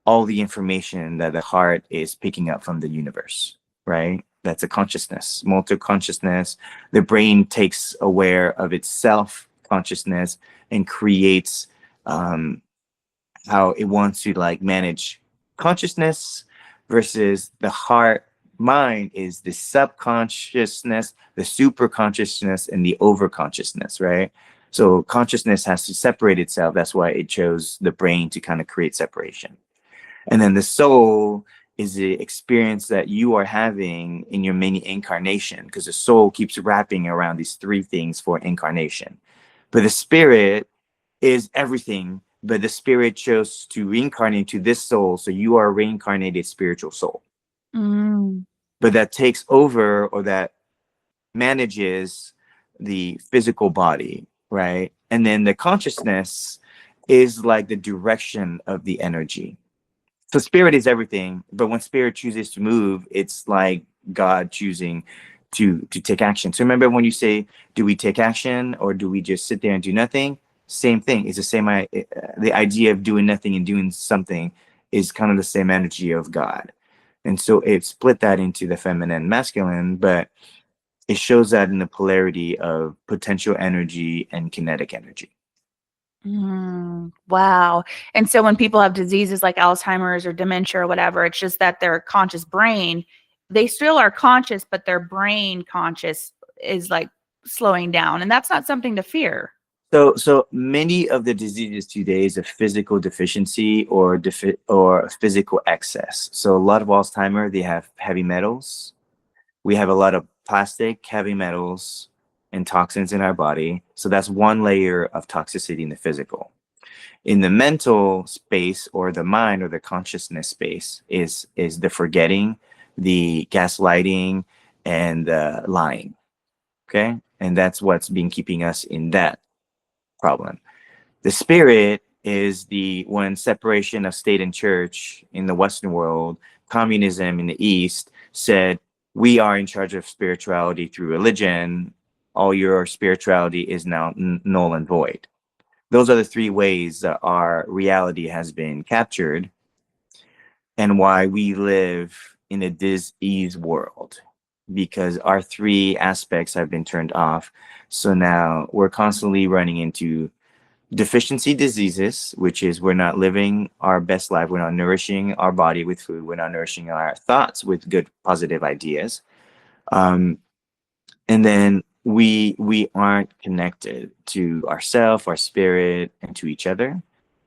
all the information that the heart is picking up from the universe, right? That's a consciousness, multi-consciousness. The brain takes aware of itself consciousness and creates how it wants to like manage consciousness, versus the heart mind is the subconsciousness, the super consciousness, and the over consciousness, right? So consciousness has to separate itself. That's why it chose the brain to kind of create separation. And then the soul is the experience that you are having in your many incarnation, because the soul keeps wrapping around these three things for incarnation. But the spirit is everything, but the spirit chose to reincarnate to this soul. So you are a reincarnated spiritual soul. But that takes over, or that manages the physical body, right? And then the consciousness is like the direction of the energy. So spirit is everything, but when spirit chooses to move, it's like God choosing to take action. So remember when you say, do we take action or do we just sit there and do nothing? Same thing. It's the same. The idea of doing nothing and doing something is kind of the same energy of God. And so it split that into the feminine and masculine, but it shows that in the polarity of potential energy and kinetic energy. Wow. And so when people have diseases like Alzheimer's or dementia or whatever, it's just that their conscious brain they still are conscious, but their brain conscious is like slowing down, and that's not something to fear. So many of the diseases today is a physical deficiency or physical excess. So a lot of Alzheimer, they have heavy metals. We have a lot of plastic, heavy metals, and toxins in our body. So that's one layer of toxicity in the physical. In the mental space, or the mind, or the consciousness space, is the forgetting, the gaslighting, and the lying. Okay, and that's what's been keeping us in that problem. The spirit is the when separation of state and church in the Western world, communism in the East said, we are in charge of spirituality through religion. All your spirituality is now null and void. Those are the three ways that our reality has been captured, and why we live in a dis-ease world, because our three aspects have been turned off. So now we're constantly running into deficiency diseases, which is we're not living our best life. We're not nourishing our body with food. We're not nourishing our thoughts with good, positive ideas. And then we aren't connected to ourself, our spirit, and to each other.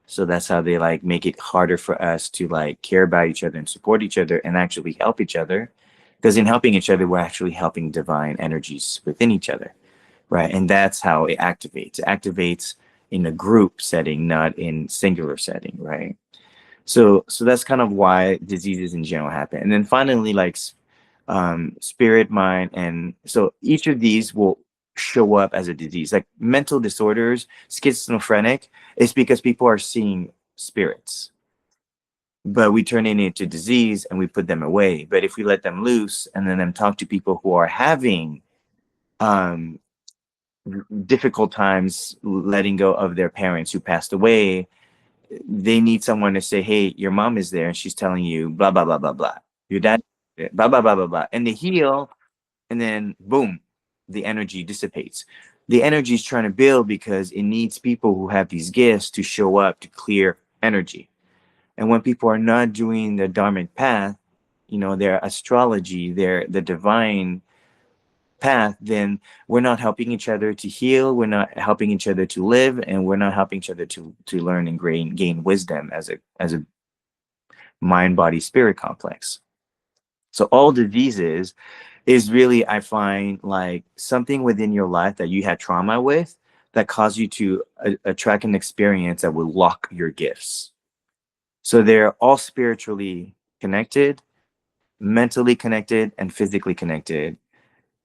So that's how they like make it harder for us to like care about each other and support each other and actually help each other. Because in helping each other, we're actually helping divine energies within each other, right? And that's how it activates. It activates in a group setting, not in singular setting, right? So that's kind of why diseases in general happen. And then finally, like spirit, mind, and so each of these will show up as a disease. Like mental disorders, schizophrenic, is because people are seeing spirits, but we turn it into disease and we put them away. But if we let them loose and then them talk to people who are having um difficult times letting go of their parents who passed away, they need someone to say, hey, your mom is there and she's telling you blah blah blah blah blah, your dad blah blah blah blah blah, and they heal, and then boom, the energy dissipates. The energy is trying to build because it needs people who have these gifts to show up to clear energy. And when people are not doing the dharmic path, their astrology, the divine path, then we're not helping each other to heal, we're not helping each other to live, and we're not helping each other to learn and gain wisdom as a mind body spirit complex. So all diseases is really, I find, like something within your life that you had trauma with that caused you to attract an experience that will lock your gifts. So they're all spiritually connected, mentally connected, and physically connected.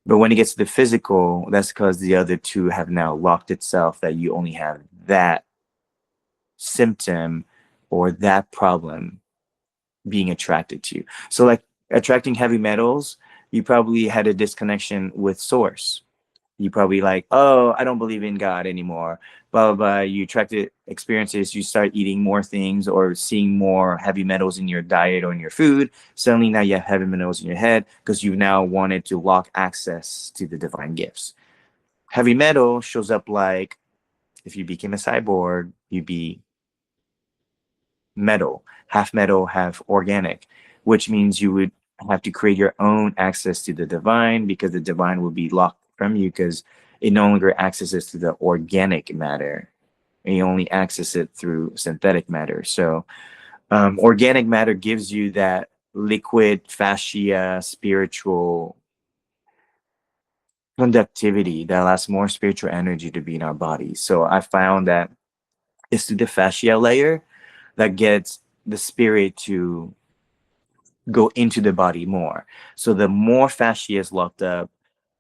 But when it gets to the physical, that's because the other two have now locked itself, that you only have that symptom or that problem being attracted to you. So like attracting heavy metals, you probably had a disconnection with source. You probably like, oh, I don't believe in God anymore, blah, blah, blah. You attracted experiences, you start eating more things or seeing more heavy metals in your diet or in your food. Suddenly now you have heavy metals in your head because you now wanted to lock access to the divine gifts. Heavy metal shows up like if you became a cyborg, you'd be metal, half organic, which means you would have to create your own access to the divine, because the divine will be locked from you because it no longer accesses to the organic matter. And you only access it through synthetic matter. So organic matter gives you that liquid fascia spiritual conductivity that allows more spiritual energy to be in our bodies. So I found that it's through the fascia layer that gets the spirit to go into the body more. So the more fascia is locked up,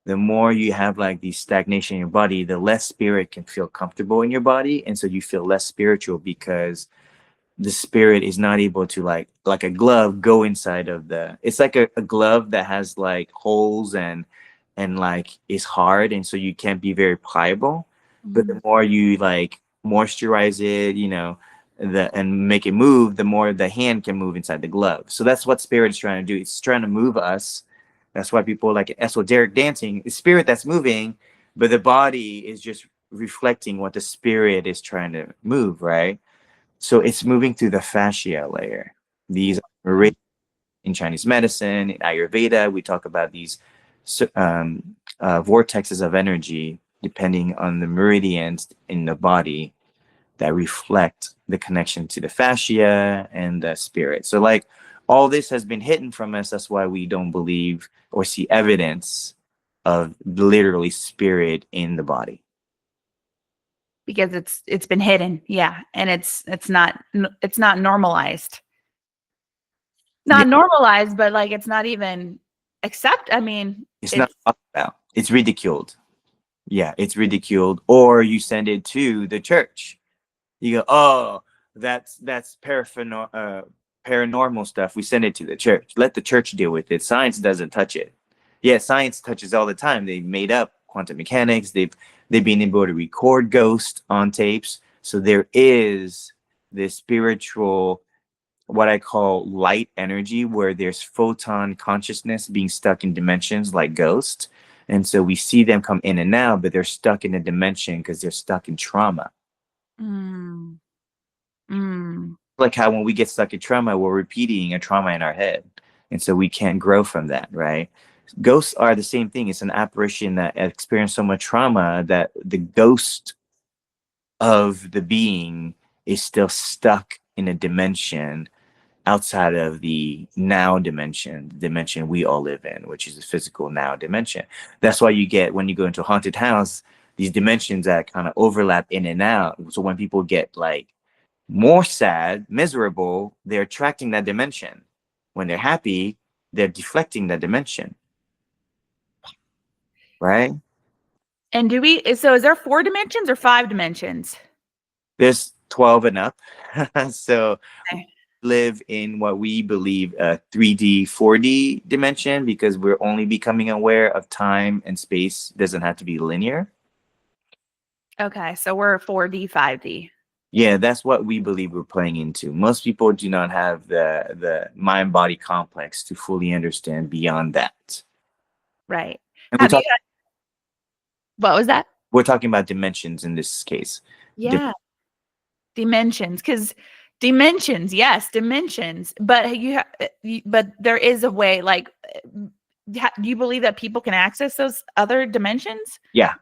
the more you have like the stagnation in your body, the less spirit can feel comfortable in your body. And so you feel less spiritual because the spirit is not able to like a glove go inside of it's like a glove that has like holes and like is hard. And so you can't be very pliable. But the more you like moisturize it, and make it move, the more the hand can move inside the glove. So that's what spirit is trying to do. It's trying to move us. That's why people like esoteric dancing. It's spirit that's moving, but the body is just reflecting what the spirit is trying to move, right? So it's moving through the fascia layer. These are in Chinese medicine, in Ayurveda, we talk about these vortexes of energy depending on the meridians in the body that reflect the connection to the fascia and the spirit. So like all this has been hidden from us. That's why we don't believe or see evidence of literally spirit in the body. Because it's been hidden. Yeah. And it's not normalized. Not normalized, but like it's not even I mean, it's not talked about. It's ridiculed. Yeah, it's ridiculed. Or you send it to the church. You go, oh, that's paranormal stuff. We send it to the church. Let the church deal with it. Science doesn't touch it. Yeah, science touches all the time. They made up quantum mechanics. They've been able to record ghosts on tapes. So there is this spiritual, what I call light energy, where there's photon consciousness being stuck in dimensions like ghosts. And so we see them come in and out, but they're stuck in a dimension because they're stuck in trauma. Mm. Mm. Like how when we get stuck in trauma, we're repeating a trauma in our head. And so we can't grow from that, right? Ghosts are the same thing. It's an apparition that experienced so much trauma that the ghost of the being is still stuck in a dimension outside of the now dimension, the dimension we all live in, which is the physical now dimension. That's why you get, when you go into a haunted house, these dimensions that kind of overlap in and out. So when people get like more sad, miserable, they're attracting that dimension. When they're happy, they're deflecting that dimension. Right? And so is there 4 dimensions or 5 dimensions? There's 12 and up. So Okay. live in what we believe a 3D, 4D dimension because we're only becoming aware of time and space. Doesn't have to be linear. Okay, so we're 4D, 5D. Yeah, that's what we believe we're playing into. Most people do not have the mind-body complex to fully understand beyond that. Right. And What was that? we're talking about dimensions in this case. Yeah. Dimensions, because dimensions, yes, dimensions. But but there is a way, like, do you believe that people can access those other dimensions? Yeah,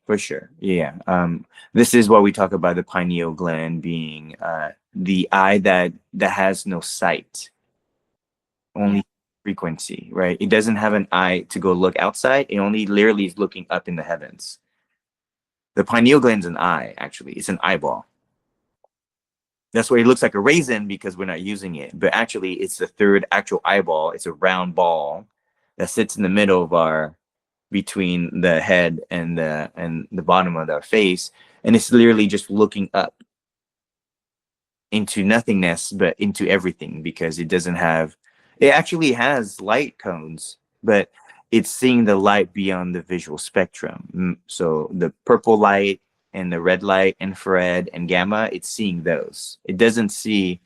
for sure. Yeah. This is what we talk about the pineal gland being the eye that has no sight, only frequency, right? It doesn't have an eye to go look outside. It only literally is looking up in the heavens. The pineal gland's an eye, actually. It's an eyeball. That's why it looks like a raisin because we're not using it. But actually, it's the third actual eyeball. It's a round ball that sits in the middle of between the head and the bottom of our face. And it's literally just looking up into nothingness, but into everything because it actually has light cones, but it's seeing the light beyond the visual spectrum. So the purple light and the red light, infrared and gamma, it's seeing those. It doesn't see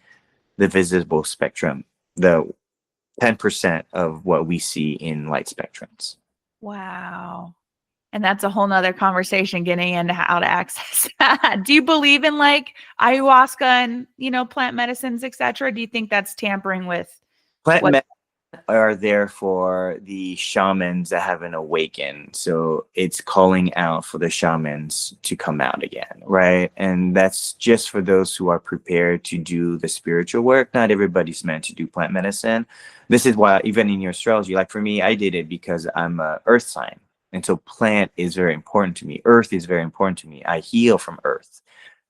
the visible spectrum, the 10% of what we see in light spectrums. Wow. And that's a whole nother conversation, getting into how to access that. Do you believe in like ayahuasca and, plant medicines, etc.? Do you think that's tampering with Plant medicine are there for the shamans that haven't awakened. So it's calling out for the shamans to come out again, right? And that's just for those who are prepared to do the spiritual work. Not everybody's meant to do plant medicine. This is why even in your astrology, like for me, I did it because I'm an earth sign. And so plant is very important to me. Earth is very important to me. I heal from earth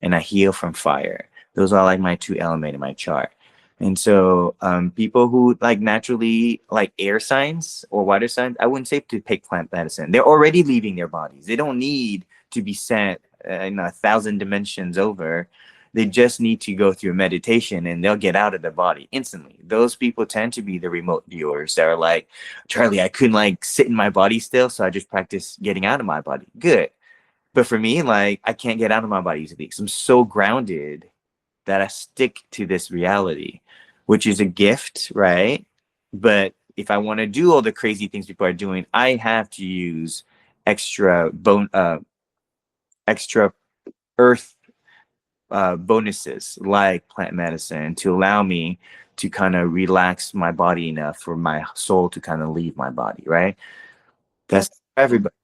and I heal from fire. Those are like my 2 elements in my chart. And so people who like naturally like air signs or water signs, I wouldn't say to take plant medicine. They're already leaving their bodies. They don't need to be sent 1,000 dimensions over. They just need to go through meditation and they'll get out of the body instantly. Those people tend to be the remote viewers that are like, Charlie, I couldn't like sit in my body still. So I just practice getting out of my body. Good. But for me, like I can't get out of my body easily because I'm so grounded that I stick to this reality, which is a gift, right? But if I want to do all the crazy things people are doing, I have to use extra earth bonuses like plant medicine to allow me to kind of relax my body enough for my soul to kind of leave my body, right? That's That's for everybody.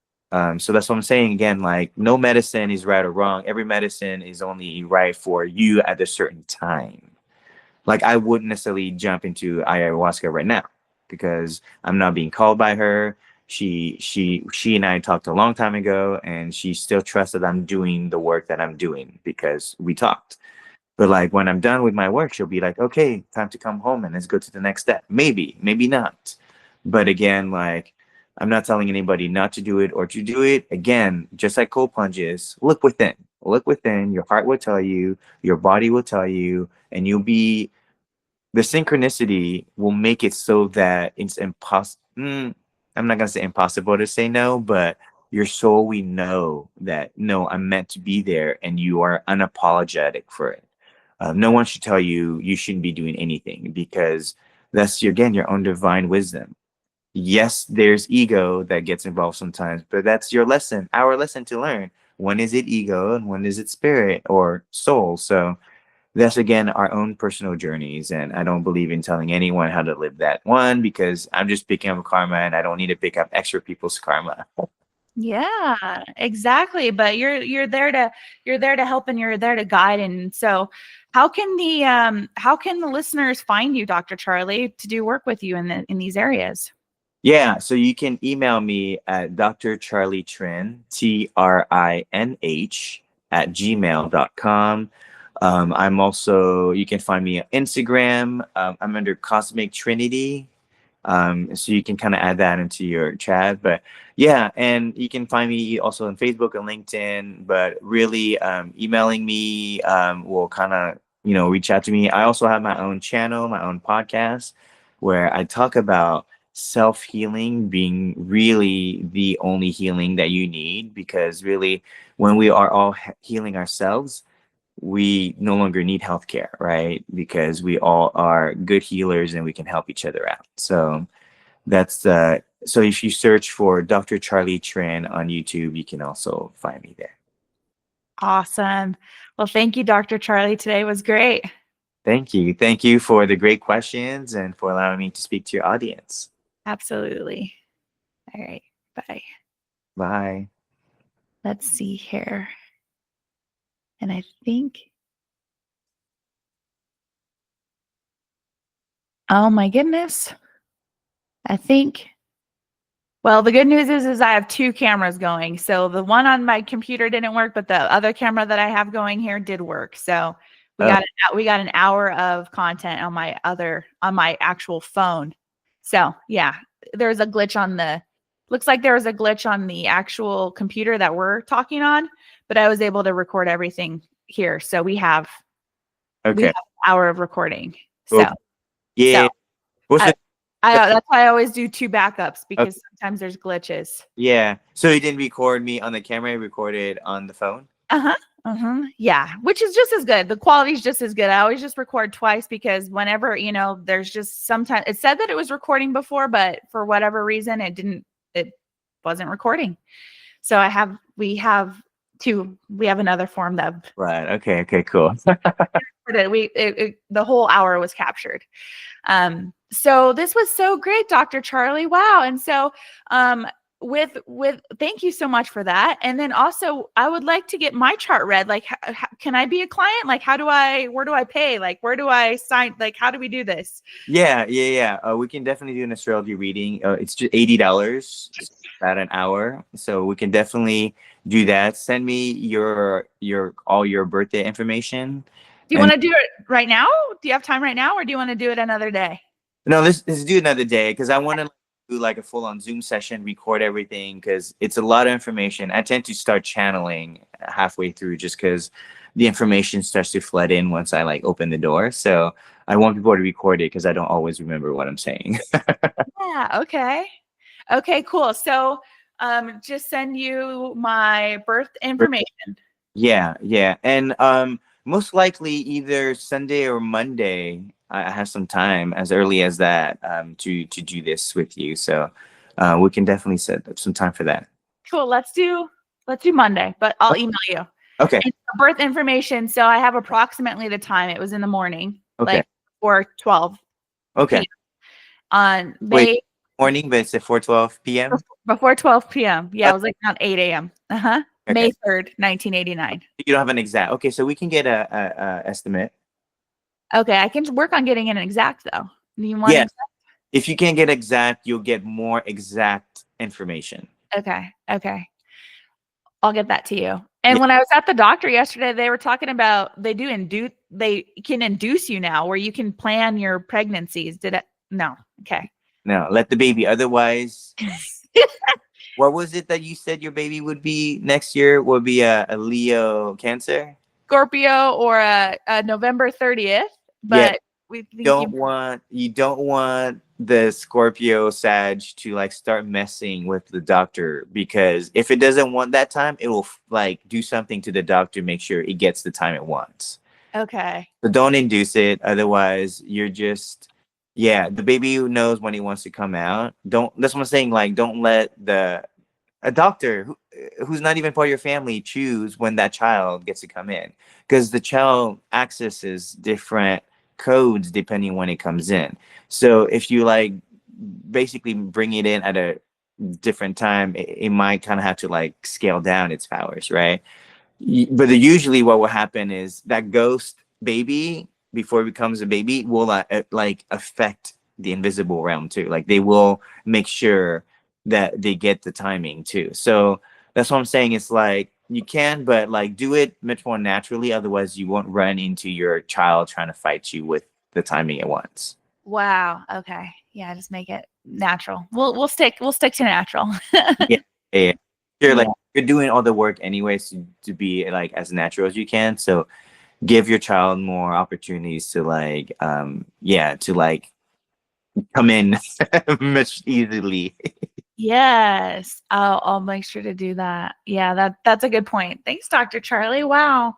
So that's what I'm saying again. Like, no medicine is right or wrong. Every medicine is only right for you at a certain time. Like, I wouldn't necessarily jump into ayahuasca right now because I'm not being called by her. She and I talked a long time ago, and she still trusts that I'm doing the work that I'm doing because we talked. But like, when I'm done with my work, she'll be like, okay, time to come home and let's go to the next step. Maybe, maybe not. But again, like, I'm not telling anybody not to do it or to do it. Again, just like cold plunges, look within. Look within. Your heart will tell you, your body will tell you, and you'll be, the synchronicity will make it so that it's impossible. I'm not gonna say impossible to say no, but your soul, we know that no, I'm meant to be there, and you are unapologetic for it. No one should tell you you shouldn't be doing anything because that's again your own divine wisdom. Yes, there's ego that gets involved sometimes, but that's your lesson, our lesson to learn. When is it ego and when is it spirit or soul? So that's again our own personal journeys, and I don't believe in telling anyone how to live that one because I'm just picking up karma and I don't need to pick up extra people's karma. Yeah, exactly. But you're there to help and you're there to guide. And so how can the listeners find you, Dr. Charlie, to do work with you in these areas? Yeah, so you can email me at Dr. Charlie Trin, TRINH, at gmail.com. I'm also, you can find me on Instagram. I'm under Cosmic Trinity. So you can kind of add that into your chat. But yeah, and you can find me also on Facebook and LinkedIn. But really, emailing me will kind of, reach out to me. I also have my own channel, my own podcast, where I talk about self-healing being really the only healing that you need, because really, when we are all healing ourselves, we no longer need healthcare, right? Because we all are good healers and we can help each other out. So that's so if you search for Dr. Charlie Tran on YouTube, you can also find me there. Awesome. Well, thank you, Dr. Charlie. Today was great. Thank you. Thank you for the great questions and for allowing me to speak to your audience. Absolutely. All right. Bye. Bye. Let's see here. And I think, oh my goodness. I think, well, the good news is I have two cameras going. So the one on my computer didn't work, but the other camera that I have going here did work. So we Oh, got an hour of content on my actual phone. So yeah, there's a glitch looks like there was a glitch on the actual computer that we're talking on, but I was able to record everything here. So we have okay. an hour of recording. Well, So, yeah. so What's I, the, that's why I always do two backups okay, because sometimes there's glitches. yeah. So you didn't record me on the camera, you recorded on the phone? Uh-huh. Uh-huh. Yeah, which is just as good. The quality is just as good. I always just record twice because whenever, there's just sometimes it said that it was recording before, but for whatever reason it wasn't recording. So we have another form that Right. Okay. Okay. Cool. the whole hour was captured. So this was so great, Dr. Charlie. Wow. And so with thank you so much for that. And then also I would like to get my chart read. Like, can I be a client? Like, where do I pay? Like, where do I sign? Like, how do we do this? Yeah. We can definitely do an astrology reading. It's just $80, about an hour. So we can definitely do that. Send me all your birthday information. Do you And want to do it right now? Do you have time right now, or do you want to do it another day? no, let's do another day because I want to do like a full on Zoom session, record everything because it's a lot of information. I tend to start channeling halfway through just because the information starts to flood in once I like open the door. So I want people to record it because I don't always remember what I'm saying. Yeah. Okay. Okay. Cool. So, just send you my birth information. Yeah. And most likely either Sunday or Monday, I have some time as early as that to do this with you. So we can definitely set up some time for that. Cool. Let's do Monday, but I'll email you. Okay. And birth information. So I have approximately the time. It was in the morning, Okay. like or 12 Okay. on Wait, May morning, but it's at 4:12 p.m. before 12 p.m. Yeah, it was like around 8 a.m. Okay. May 3rd, 1989. You don't have an exact. Okay, so we can get a estimate. Okay, I can work on getting an exact though. You want Yeah. exact? If you can't get exact, you'll get more exact information. Okay. I'll get that to you. And Yeah. when I was at the doctor yesterday, they were talking about they can induce you now where you can plan your pregnancies. Did it? No. Okay. No, let the baby. Otherwise, what was it that you said your baby would be next year? Would be a Leo Cancer? Scorpio or a November 30th, Yeah. but we think You don't want the Scorpio Sag to like start messing with the doctor, because if it doesn't want that time, it will like do something to the doctor, make sure it gets the time it wants. okay. So don't induce it. Otherwise, you're just, yeah, the baby knows when he wants to come out. That's what I'm saying. Like, don't let a doctor who's not even part of your family choose when that child gets to come in, because the child accesses different codes depending when it comes in. So if you like basically bring it in at a different time, it might kind of have to like scale down its powers, right? But usually what will happen is that ghost baby, before it becomes a baby, will like affect the invisible realm too. Like they will make sure that they get the timing too. So that's what I'm saying. It's like you can, but like do it much more naturally. Otherwise, you won't run into your child trying to fight you with the timing at once. Wow. Okay. Yeah, just make it natural. We'll stick to natural. Yeah, yeah. Sure, like Yeah. you're doing all the work anyways to be like as natural as you can. So give your child more opportunities to like to like come in much easily. Yes. I'll make sure to do that. Yeah, that's a good point. Thanks, Dr. Charlie. Wow.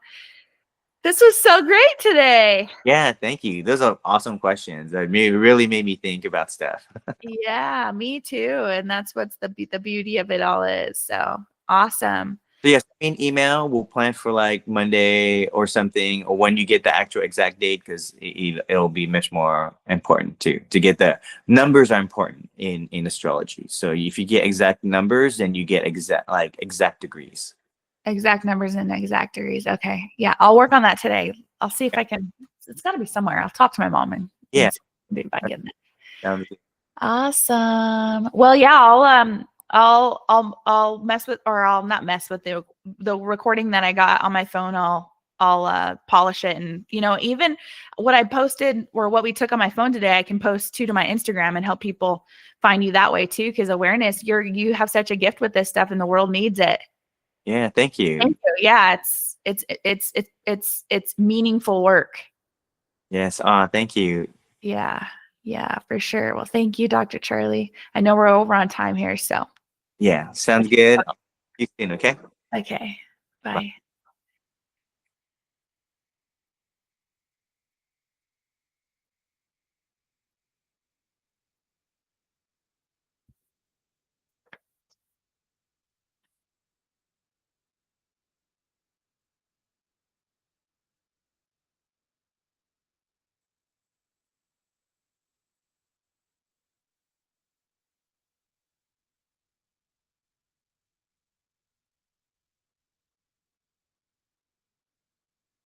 This was so great today. Yeah, thank you. Those are awesome questions that really made me think about stuff. Yeah, me too. And that's what's the beauty of it all is. So awesome. So yes, send me an email. We'll plan for like Monday or something, or when you get the actual exact date, because it'll be much more important to get the numbers are important in astrology. So if you get exact numbers, then you get exact degrees. Exact numbers and exact degrees. Okay. Yeah, I'll work on that today. I'll see if I can. It's got to be somewhere. I'll talk to my mom and Yeah. see if I can get it. Um, Awesome. Well, yeah, I'll mess with, or I'll not mess with the recording that I got on my phone. I'll polish it, and even what I posted or what we took on my phone today, I can post to my Instagram and help people find you that way too. Because awareness, you have such a gift with this stuff, and the world needs it. yeah, thank you. Thank you. Yeah, it's meaningful work. Yes. Thank you. Yeah, for sure. Well, thank you, Dr. Charlie. I know we're over on time here, so. Yeah, sounds good. See you soon, okay? Okay. Bye.